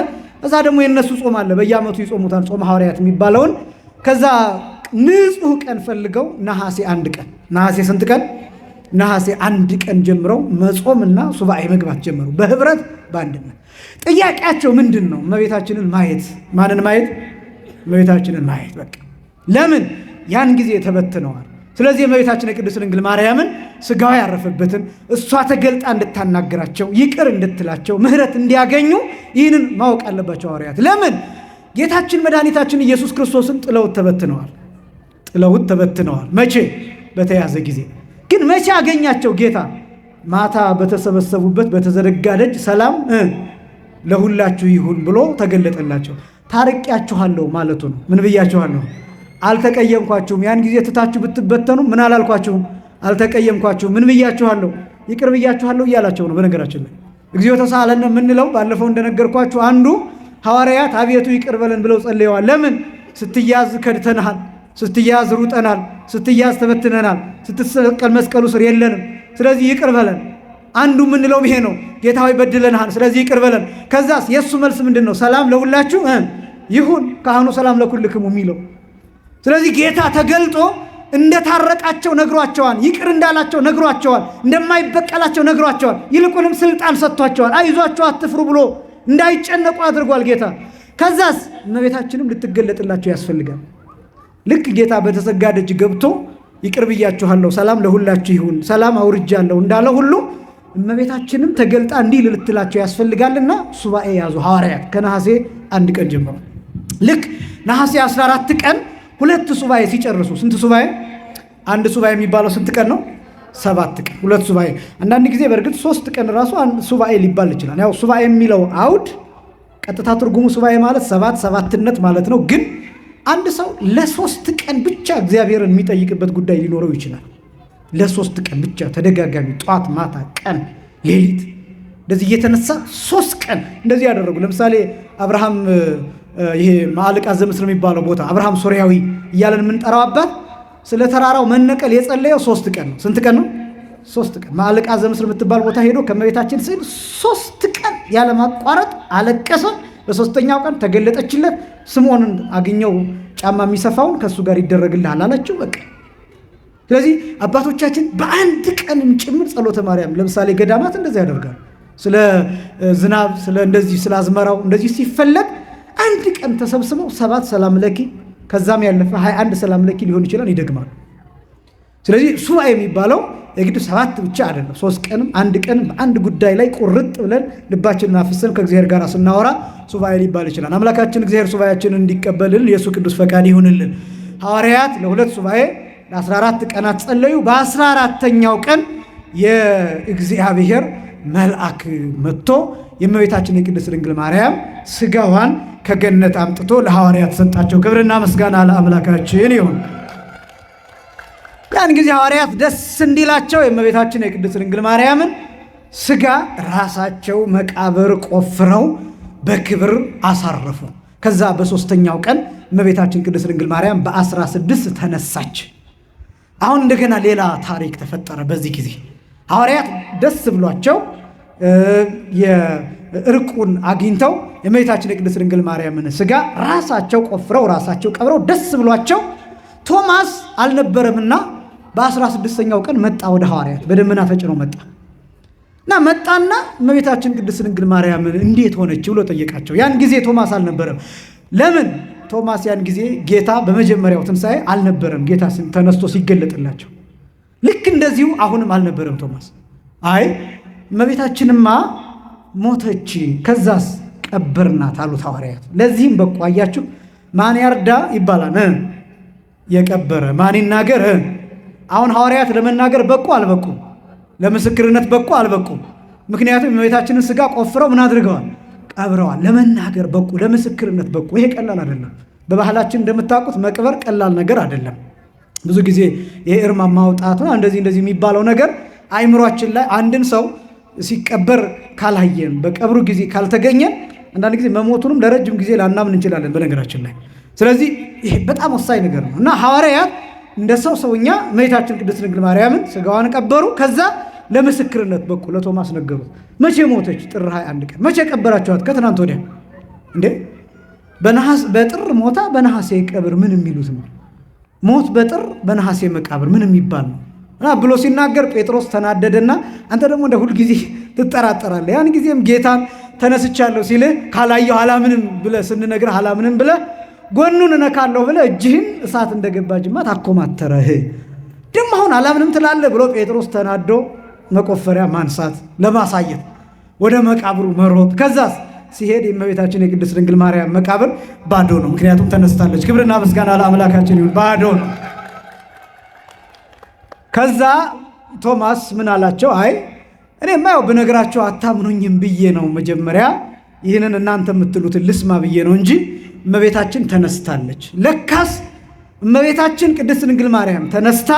Speaker 1: እዛ ደግሞ የነሱ ጾም አለ። በየዓመቱ ይጾሙታል ጾም ሐዋርያት የሚባለውን። ከዛ ንጹህ ቀን ፈልገው ነሐሴ 1 ቀን ነሐሴ ስንት ቀን? ነሐሴ 1 ቀን ጀምረው መጾምና ሱባኤ መግባት ጀመሩ በህብረት በአንድነት። ጥያቄያቸው ምንድን ነው? እመቤታችንን ማየት። ማንን ማየት? እመቤታችንን ማየት። በቃ ለምን? ያን ጊዜ ተበትነዋል። ስለዚህ የእመቤታችን የቅድስት ድንግል ማርያምን ስጋዋ ያረፈበትን እሷ ተገልጣ እንድታናግራቸው ይቅር እንድትላቸው ምሕረት እንዲያገኙ ይህንን ማወቅ አለባቸው ሐዋርያት። ለምን? ጌታችን መድኃኒታችን ኢየሱስ ክርስቶስን ጥለውት ተበትነዋል። መቼ? በተያዘ ጊዜ። ግን መቼ አገኛቸው ጌታ? ማታ በተሰበሰቡበት በተዘረጋ ደጅ ሰላም ለሁላችሁ ይሁን ብሎ ተገለጠላቸው። ታርቂያችኋለሁ ማለቱ ነው። ምን ብያችኋለሁ? አልተቀየምኳችሁም። ያን ጊዜ ትታችሁ ብትበተኑ ምን አላልኳችሁም? አልተቀየምኳችሁም። ምን ብያችኋለሁ? ይቅር ብያችኋለሁ እያላቸው ነው። በነገራችን ላይ እግዚኦ ተሳሃለነ የምንለው ባለፈው እንደነገርኳችሁ አንዱ ሐዋርያት አቤቱ ይቅር በለን ብለው ጸልየዋል። ለምን? ስትያዝ ከድተናል፣ ስትያዝ ሩጠናል፣ ስትያዝ ተበትነናል፣ ስትሰቀል መስቀሉ ስር የለንም፣ ስለዚህ ይቅር በለን። አንዱ የምንለው ይሄ ነው። ጌታ ሆይ በድለናል፣ ስለዚህ ይቅር በለን። ከዛስ የእሱ መልስ ምንድን ነው? ሰላም ለሁላችሁ ይሁን፣ ካህኑ ሰላም ለኩልክሙ የሚለው። ስለዚህ ጌታ ተገልጦ እንደታረቃቸው ነግሯቸዋል፣ ይቅር እንዳላቸው ነግሯቸዋል፣ እንደማይበቀላቸው ነግሯቸዋል። ይልቁንም ስልጣን ሰጥቷቸዋል። አይዟቸው አትፍሩ ብሎ እንዳይጨነቁ አድርጓል ጌታ። ከዛስ እመቤታችንም ልትገለጥላቸው ያስፈልጋል። ልክ ጌታ በተዘጋ ደጅ ገብቶ ይቅር ብያችኋለሁ፣ ሰላም ለሁላችሁ ይሁን፣ ሰላም አውርጃለሁ እንዳለ ሁሉ እመቤታችንም ተገልጣ እንዲህ ልትላቸው ያስፈልጋልና ሱባኤ ያዙ ሐዋርያት ከነሐሴ 1 ቀን ጀምሮ። ልክ ነሐሴ 14 ቀን 2 ሱባኤ ሲጨርሱ፣ ስንት ሱባኤ? 1 ሱባኤ የሚባለው ስንት ቀን ነው? 7 ቀን። 2 ሱባኤ አንዳንድ ጊዜ በእርግጥ 3 ቀን ራሱ ሱባኤ ሊባል ይችላል። ያው ሱባኤ የሚለው አውድ ቀጥታ ትርጉሙ ሱባኤ ማለት ሰባትነት ማለት ነው። ግን አንድ ሰው ለ3 ቀን ብቻ እግዚአብሔርን የሚጠይቅበት ጉዳይ ሊኖረው ይችላል። ለ3 ቀን ብቻ ተደጋጋሚ ጧት፣ ማታ፣ ቀን፣ ሌሊት እንደዚህ እየተነሳ 3 ቀን እንደዚህ ያደረጉ። ለምሳሌ አብርሃም ይሄ ማዕልቃ ዘምስር የሚባለው ቦታ አብርሃም ሶርያዊ እያለን የምንጠራው አባት ስለ ተራራው መነቀል የጸለየው 3 ቀን ነው። ስንት ቀን ነው? 3 ቀን። ማዕልቃ ዘምስር የምትባል ቦታ ሄዶ ከመቤታችን ስዕል 3 ቀን ያለማቋረጥ አለቀሰ። በ3ኛው ቀን ተገለጠችለት። ስምዖንን አግኘው ጫማ የሚሰፋውን ከእሱ ጋር ይደረግልሃል አላቸው። በቃ ስለዚህ አባቶቻችን በአንድ ቀንም ጭምር ጸሎተ ማርያም ለምሳሌ ገዳማት እንደዚህ ያደርጋሉ። ስለ ዝናብ ስለ አዝመራው እንደዚህ ሲፈለግ አንድ ቀን ተሰብስበው 7 ሰላም ለኪ ከዛም ያለፈ 21 ሰላም ለኪ ሊሆን ይችላል ይደግማሉ። ስለዚህ ሱባኤ የሚባለው የግድ 7 ብቻ አይደለም። 3 ቀንም 1 ቀንም በአንድ ጉዳይ ላይ ቁርጥ ብለን ልባችንን አፍሰን ከእግዚአብሔር ጋር ስናወራ ሱባኤ ሊባል ይችላል። አምላካችን እግዚአብሔር ሱባኤያችንን እንዲቀበልልን የእሱ ቅዱስ ፈቃድ ይሁንልን። ሐዋርያት ለ2 ሱባኤ ለ14 ቀናት ጸለዩ። በ14ተኛው ቀን የእግዚአብሔር መልአክ መጥቶ የእመቤታችን የቅድስት ድንግል ማርያም ስጋዋን ከገነት አምጥቶ ለሐዋርያት ሰጣቸው። ክብርና ምስጋና ለአምላካችን ይሁን። ያን ጊዜ ሐዋርያት ደስ እንዲላቸው የእመቤታችን የቅድስት ድንግል ማርያምን ስጋ ራሳቸው መቃብር ቆፍረው በክብር አሳረፉ። ከዛ በ3ኛው ቀን እመቤታችን ቅድስት ድንግል ማርያም በ16 ተነሳች። አሁን እንደገና ሌላ ታሪክ ተፈጠረ። በዚህ ጊዜ ሐዋርያት ደስ ብሏቸው የእርቁን አግኝተው የእመቤታችን የቅድስት ድንግል ማርያምን ስጋ ራሳቸው ቆፍረው ራሳቸው ቀብረው ደስ ብሏቸው ቶማስ አልነበረምና በ16ኛው ቀን መጣ ወደ ሐዋርያት በደመና ተጭኖ መጣና እመቤታችን ቅድስት ድንግል ማርያምን እንዴት ሆነች ብሎ ጠየቃቸው። ያን ጊዜ ቶማስ አልነበረም። ለምን? ቶማስ ያን ጊዜ ጌታ በመጀመሪያው ትንሣኤ አልነበረም። ጌታ ተነስቶ ሲገለጥላቸው ልክ እንደዚሁ አሁንም አልነበረም ቶማስ። አይ እመቤታችንማ ሞተች፣ ከዛስ ቀበርናት አሉት ሐዋርያት። ለዚህም በቁ። አያችሁ፣ ማን ያርዳ ይባላል፣ የቀበረ ማን ይናገር። አሁን ሐዋርያት ለመናገር በቁ አልበቁም? ለምስክርነት በቁ አልበቁም? ምክንያቱም የእመቤታችንን ስጋ ቆፍረው ምን አድርገዋል? ቀብረዋል። ለመናገር በቁ፣ ለምስክርነት በቁ። ይሄ ቀላል አይደለም። በባህላችን እንደምታውቁት መቅበር ቀላል ነገር አይደለም። ብዙ ጊዜ የእርማ ማውጣት ነው እንደዚህ የሚባለው ነገር አይምሯችን ላይ አንድን ሰው ሲቀበር ካላየን በቀብሩ ጊዜ ካልተገኘን አንዳንድ ጊዜ መሞቱንም ለረጅም ጊዜ ላናምን እንችላለን በነገራችን ላይ። ስለዚህ ይሄ በጣም ወሳኝ ነገር ነው እና ሐዋርያት እንደ ሰውኛ እመቤታችን ቅድስት ድንግል ማርያምን ስጋዋን ቀበሩ። ከዛ ለምስክርነት በቁ። ለቶማስ ነገሩት። መቼ ሞተች? ጥር 21 ቀን። መቼ ቀበራችኋት? ከትናንት ወዲያ። እንዴ በጥር ሞታ በነሐሴ ቀብር ምን የሚሉት ነው? ሞት በጥር በነሐሴ መቃብር ምን የሚባል ነው? ብሎ ሲናገር ጴጥሮስ ተናደደና አንተ ደግሞ እንደ ሁል ጊዜ ትጠራጠራለህ። ያን ጊዜም ጌታን ተነስቻለሁ ሲልህ ካላየሁ አላምንም ብለህ ስንነግርህ አላምንም ብለህ ጎኑን እነካለሁ ብለህ እጅህን እሳት እንደገባ ጅማት አኮማተረህ። ደግሞ አሁን አላምንም ትላለህ ብሎ ጴጥሮስ ተናዶ መቆፈሪያ ማንሳት ለማሳየት ወደ መቃብሩ መሮጥ። ከዛስ ሲሄድ የእመቤታችን የቅድስት ድንግል ማርያም መቃብር ባዶ ነው። ምክንያቱም ተነስታለች። ክብርና ምስጋና ለአምላካችን ይሁን። ባዶ ነው። ከዛ ቶማስ ምን አላቸው? አይ እኔማ ያው ብነግራቸው አታምኑኝም ብዬ ነው መጀመሪያ ይህንን እናንተ የምትሉትን ልስማ ብዬ ነው እንጂ እመቤታችን ተነስታለች። ለካስ እመቤታችን ቅድስት ድንግል ማርያም ተነስታ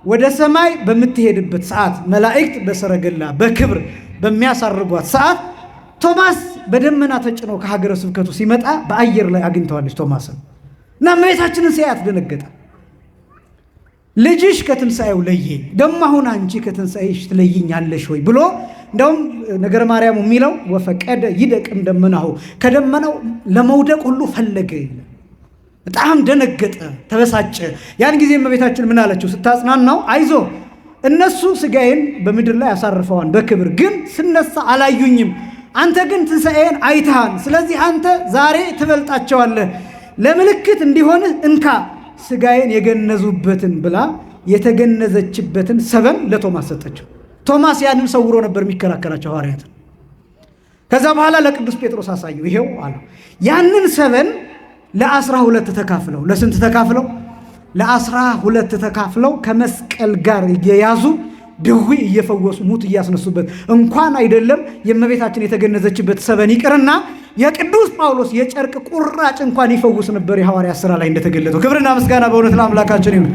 Speaker 1: ወደ ሰማይ በምትሄድበት ሰዓት መላእክት በሰረገላ በክብር በሚያሳርጓት ሰዓት ቶማስ በደመና ተጭኖ ከሀገረ ስብከቱ ሲመጣ በአየር ላይ አግኝተዋለች ቶማስን እና እመቤታችንን ሲያያት ደነገጠ። ልጅሽ ከትንሣኤው ለየኝ፣ ደግሞ አሁን አንቺ ከትንሣኤሽ ትለይኛለሽ ወይ ብሎ እንደውም ነገረ ማርያሙ የሚለው ወፈቀደ ይደቅም ደመናሁ፣ ከደመናው ለመውደቅ ሁሉ ፈለገ። በጣም ደነገጠ፣ ተበሳጨ። ያን ጊዜ እመቤታችን ምን አለችው ስታጽናናው? አይዞ እነሱ ስጋዬን በምድር ላይ ያሳርፈዋል በክብር ግን ስነሳ አላዩኝም፣ አንተ ግን ትንሣኤን አይተሃል። ስለዚህ አንተ ዛሬ ትበልጣቸዋለህ። ለምልክት እንዲሆንህ እንካ ስጋዬን የገነዙበትን ብላ የተገነዘችበትን ሰበን ለቶማስ ሰጠችው። ቶማስ ያንን ሰውሮ ነበር የሚከራከራቸው ሐዋርያትን። ከዛ በኋላ ለቅዱስ ጴጥሮስ አሳየው። ይሄው አለው። ያንን ሰበን ለ12 ተካፍለው፣ ለስንት ተካፍለው? ለ12 ተካፍለው ከመስቀል ጋር እየያዙ ድዊ እየፈወሱ ሙት እያስነሱበት እንኳን አይደለም የእመቤታችን የተገነዘችበት ሰበን ይቅርና የቅዱስ ጳውሎስ የጨርቅ ቁራጭ እንኳን ይፈውስ ነበር። የሐዋርያት ሥራ ላይ እንደተገለጠው። ክብርና ምስጋና በእውነት ለአምላካችን ይሁን።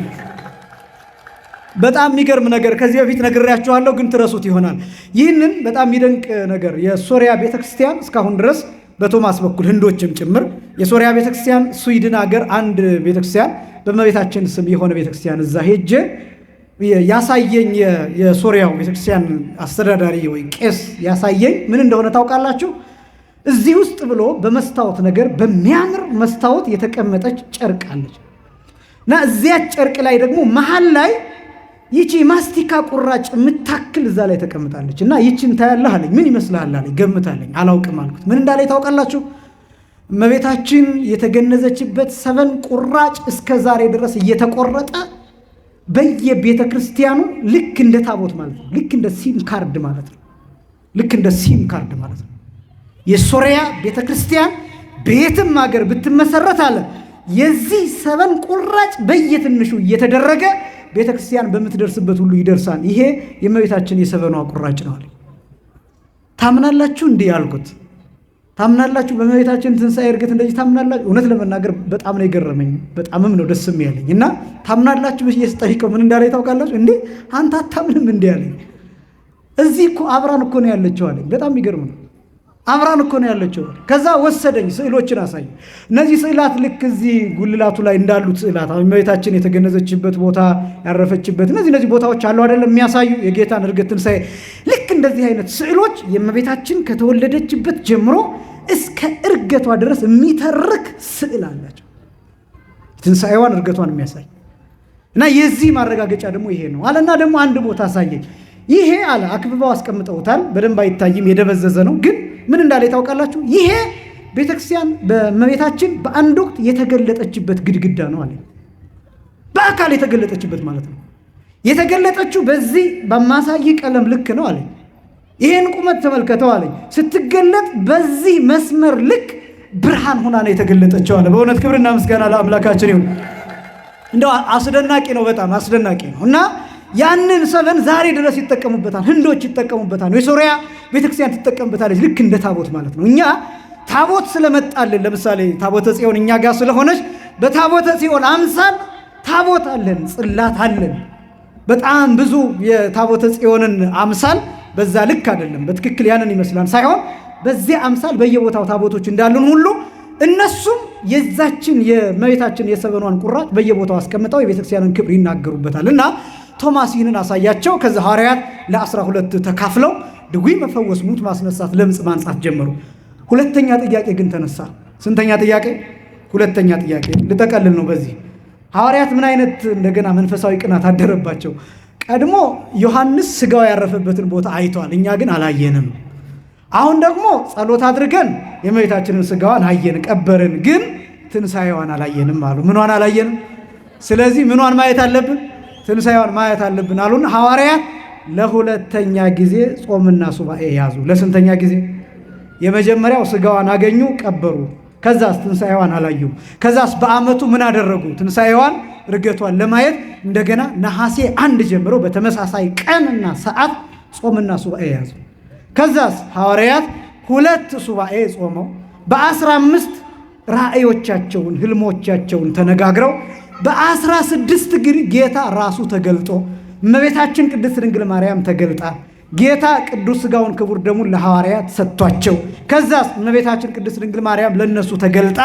Speaker 1: በጣም የሚገርም ነገር ከዚህ በፊት ነግሬያችኋለሁ፣ ግን ትረሱት ይሆናል። ይህንን በጣም የሚደንቅ ነገር የሶሪያ ቤተክርስቲያን እስካሁን ድረስ በቶማስ በኩል ህንዶችም ጭምር የሶሪያ ቤተክርስቲያን ስዊድን ሀገር አንድ ቤተክርስቲያን በእመቤታችን ስም የሆነ ቤተክርስቲያን እዛ ሄጄ ያሳየኝ የሶሪያው ቤተክርስቲያን አስተዳዳሪ ወይ ቄስ ያሳየኝ ምን እንደሆነ ታውቃላችሁ? እዚህ ውስጥ ብሎ በመስታወት ነገር በሚያምር መስታወት የተቀመጠች ጨርቅ አለች እና እዚያ ጨርቅ ላይ ደግሞ መሃል ላይ ይቺ ማስቲካ ቁራጭ የምታክል እዛ ላይ ተቀምጣለች እና ይቺን ታያለህ አለኝ። ምን ይመስልሃል አለኝ። ገምታለኝ። አላውቅም አልኩት። ምን እንዳለ ታውቃላችሁ? እመቤታችን የተገነዘችበት ሰበን ቁራጭ እስከ ዛሬ ድረስ እየተቆረጠ በየቤተ ክርስቲያኑ ልክ እንደ ታቦት ማለት ነው። ልክ እንደ ሲም ካርድ ማለት ነው። ልክ እንደ ሲም ካርድ ማለት ነው። የሶሪያ ቤተ ክርስቲያን በየትም ሀገር ብትመሰረት አለ የዚህ ሰበን ቁራጭ በየትንሹ እየተደረገ ቤተ ክርስቲያን በምትደርስበት ሁሉ ይደርሳል። ይሄ የእመቤታችን የሰበኗ ቁራጭ ነው አለ። ታምናላችሁ? እንዲህ ያልኩት ታምናላችሁ? በእመቤታችን ትንሣኤ እርገት እንደዚህ ታምናላችሁ? እውነት ለመናገር በጣም ነው የገረመኝ፣ በጣምም ነው ደስ ያለኝ እና ታምናላችሁ ብዬ ስጠይቀው ምን እንዳለ ታውቃላችሁ? እንዴ አንተ አታምንም እንዴ አለኝ። እዚህ እኮ አብራን እኮ ነው ያለችው አለኝ። በጣም የሚገርም ነው። አብራን እኮ ነው ያለችው። ከዛ ወሰደኝ፣ ስዕሎችን አሳይ። እነዚህ ስዕላት ልክ እዚህ ጉልላቱ ላይ እንዳሉት ስዕላት እመቤታችን የተገነዘችበት ቦታ ያረፈችበት እነዚህ ቦታዎች አሉ አይደለም የሚያሳዩ የጌታን እርገት ትንሣኤ። ልክ እንደዚህ አይነት ስዕሎች የእመቤታችን ከተወለደችበት ጀምሮ እስከ እርገቷ ድረስ የሚተርክ ስዕል አላቸው። ትንሣኤዋን እርገቷን የሚያሳይ እና የዚህ ማረጋገጫ ደግሞ ይሄ ነው አለና ደግሞ አንድ ቦታ አሳየኝ። ይሄ አለ አክብበው አስቀምጠውታል። በደንብ አይታይም፣ የደበዘዘ ነው። ግን ምን እንዳለ ታውቃላችሁ? ይሄ ቤተክርስቲያን በእመቤታችን በአንድ ወቅት የተገለጠችበት ግድግዳ ነው አለ። በአካል የተገለጠችበት ማለት ነው። የተገለጠችው በዚህ በማሳይ ቀለም ልክ ነው አለ። ይሄን ቁመት ተመልከተው አለ። ስትገለጥ በዚህ መስመር ልክ ብርሃን ሆና ነው የተገለጠችው አለ። በእውነት ክብርና ምስጋና ለአምላካችን ይሁን። እንደው አስደናቂ ነው፣ በጣም አስደናቂ ነው እና ያንን ሰበን ዛሬ ድረስ ይጠቀሙበታል። ህንዶች ይጠቀሙበታል። የሶሪያ ቤተክርስቲያን ትጠቀምበታለች። ልክ እንደ ታቦት ማለት ነው። እኛ ታቦት ስለመጣልን ለምሳሌ ታቦተ ጽዮን እኛ ጋር ስለሆነች በታቦተ ጽዮን አምሳል ታቦት አለን፣ ጽላት አለን። በጣም ብዙ የታቦተ ጽዮንን አምሳል በዛ ልክ አይደለም፣ በትክክል ያንን ይመስላል ሳይሆን በዚህ አምሳል በየቦታው ታቦቶች እንዳሉን ሁሉ እነሱም የዛችን የእመቤታችን የሰበኗን ቁራጭ በየቦታው አስቀምጠው የቤተክርስቲያንን ክብር ይናገሩበታል እና ቶማስ ይህንን አሳያቸው። ከዛ ሐዋርያት ለ12 ተካፍለው ድውይ መፈወስ፣ ሙት ማስነሳት፣ ለምጽ ማንጻት ጀመሩ። ሁለተኛ ጥያቄ ግን ተነሳ። ስንተኛ ጥያቄ? ሁለተኛ ጥያቄ። ልጠቀልል ነው በዚህ ሐዋርያት ምን አይነት እንደገና መንፈሳዊ ቅናት አደረባቸው። ቀድሞ ዮሐንስ ስጋው ያረፈበትን ቦታ አይቷል፣ እኛ ግን አላየንም። አሁን ደግሞ ጸሎት አድርገን የእመቤታችንን ስጋዋን አየን፣ ቀበርን፣ ግን ትንሣኤዋን አላየንም አሉ። ምኗን አላየንም? ስለዚህ ምኗን ማየት አለብን? ትንሣኤዋን ማየት አለብን አሉን። ሐዋርያት ለሁለተኛ ጊዜ ጾምና ሱባኤ ያዙ። ለስንተኛ ጊዜ? የመጀመሪያው ስጋዋን አገኙ፣ ቀበሩ። ከዛስ ትንሣኤዋን አላዩም። ከዛስ በዓመቱ ምን አደረጉ? ትንሣኤዋን ርገቷን ለማየት እንደገና ነሐሴ 1 ጀምሮ በተመሳሳይ ቀንና ሰዓት ጾምና ሱባኤ ያዙ። ከዛስ ሐዋርያት 2 ሱባኤ ጾመው በ15 ራእዮቻቸውን ህልሞቻቸውን ተነጋግረው በ16 ግን ጌታ ራሱ ተገልጦ እመቤታችን ቅድስት ድንግል ማርያም ተገልጣ ጌታ ቅዱስ ሥጋውን ክቡር ደሙን ለሐዋርያት ሰጥቷቸው ከዛስ እመቤታችን ቅድስት ድንግል ማርያም ለነሱ ተገልጣ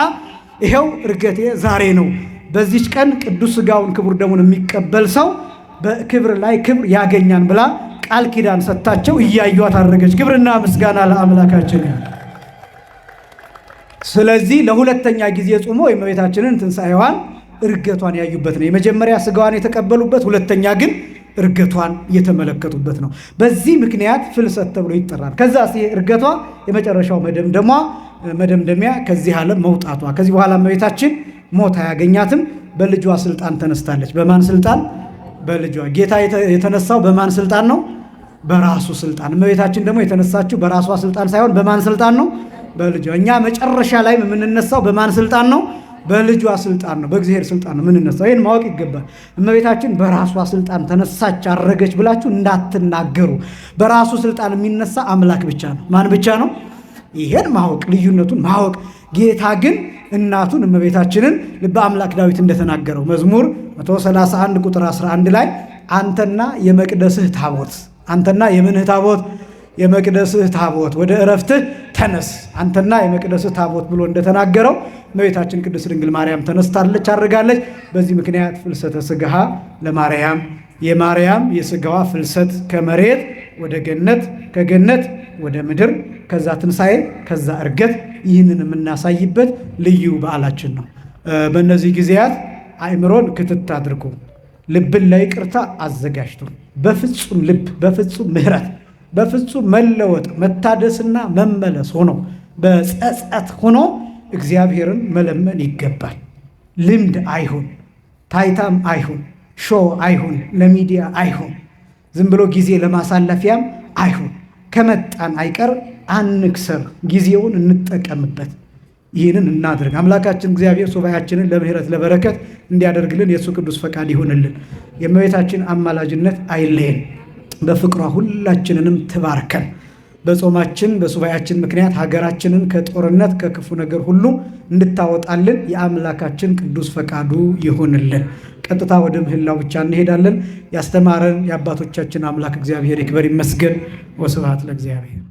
Speaker 1: ይሄው ርገቴ ዛሬ ነው፣ በዚች ቀን ቅዱስ ሥጋውን ክቡር ደሙን የሚቀበል ሰው በክብር ላይ ክብር ያገኛን ብላ ቃል ኪዳን ሰጥታቸው እያዩት አደረገች። ክብርና ምስጋና ለአምላካችን። ስለዚህ ለሁለተኛ ጊዜ ጾሞ የእመቤታችንን ትንሣኤዋን እርገቷን ያዩበት ነው። የመጀመሪያ ሥጋዋን የተቀበሉበት፣ ሁለተኛ ግን እርገቷን የተመለከቱበት ነው። በዚህ ምክንያት ፍልሰት ተብሎ ይጠራል። ከዛ እርገቷ የመጨረሻው መደምደሚያ ከዚህ ዓለም መውጣቷ። ከዚህ በኋላ እመቤታችን ሞት አያገኛትም። በልጇ ስልጣን ተነስታለች። በማን ስልጣን? በልጇ። ጌታ የተነሳው በማን ስልጣን ነው? በራሱ ስልጣን። እመቤታችን ደግሞ የተነሳችው በራሷ ስልጣን ሳይሆን በማን ስልጣን ነው? በልጇ። እኛ መጨረሻ ላይ የምንነሳው በማን ስልጣን ነው? በልጇ ስልጣን ነው። በእግዚአብሔር ስልጣን ነው የምንነሳው። ይህን ማወቅ ይገባል። እመቤታችን በራሷ ስልጣን ተነሳች አረገች ብላችሁ እንዳትናገሩ። በራሱ ስልጣን የሚነሳ አምላክ ብቻ ነው። ማን ብቻ ነው? ይሄን ማወቅ፣ ልዩነቱን ማወቅ። ጌታ ግን እናቱን እመቤታችንን ልበ አምላክ ዳዊት እንደተናገረው መዝሙር 131 ቁጥር 11 ላይ አንተና የመቅደስህ ታቦት፣ አንተና የምንህ ታቦት? የመቅደስህ ታቦት ወደ እረፍትህ ተነስ፣ አንተና የመቅደስህ ታቦት ብሎ እንደተናገረው እመቤታችን ቅድስት ድንግል ማርያም ተነስታለች፣ አድርጋለች። በዚህ ምክንያት ፍልሰተ ሥጋሃ ለማርያም፣ የማርያም የሥጋዋ ፍልሰት ከመሬት ወደ ገነት፣ ከገነት ወደ ምድር፣ ከዛ ትንሣኤ፣ ከዛ እርገት፣ ይህንን የምናሳይበት ልዩ በዓላችን ነው። በእነዚህ ጊዜያት አእምሮን ክትት አድርጎ ልብን ለይቅርታ አዘጋጅቶ በፍጹም ልብ፣ በፍጹም ምሕረት፣ በፍጹም መለወጥ፣ መታደስና መመለስ ሆኖ በጸጸት ሆኖ እግዚአብሔርን መለመን ይገባል። ልምድ አይሁን፣ ታይታም አይሁን፣ ሾ አይሁን፣ ለሚዲያ አይሁን፣ ዝም ብሎ ጊዜ ለማሳለፊያም አይሁን። ከመጣን አይቀር አንክሰር፣ ጊዜውን እንጠቀምበት። ይህንን እናድርግ። አምላካችን እግዚአብሔር ሱባኤያችንን ለምሕረት ለበረከት እንዲያደርግልን የእሱ ቅዱስ ፈቃድ ይሆንልን። የእመቤታችን አማላጅነት አይለየን። በፍቅሯ ሁላችንንም ትባርከን። በጾማችን በሱባኤያችን ምክንያት ሀገራችንን ከጦርነት ከክፉ ነገር ሁሉ እንድታወጣልን የአምላካችን ቅዱስ ፈቃዱ ይሆንልን። ቀጥታ ወደ ምህላው ብቻ እንሄዳለን። ያስተማረን የአባቶቻችን አምላክ እግዚአብሔር ይክበር ይመስገን። ወስብሐት ለእግዚአብሔር።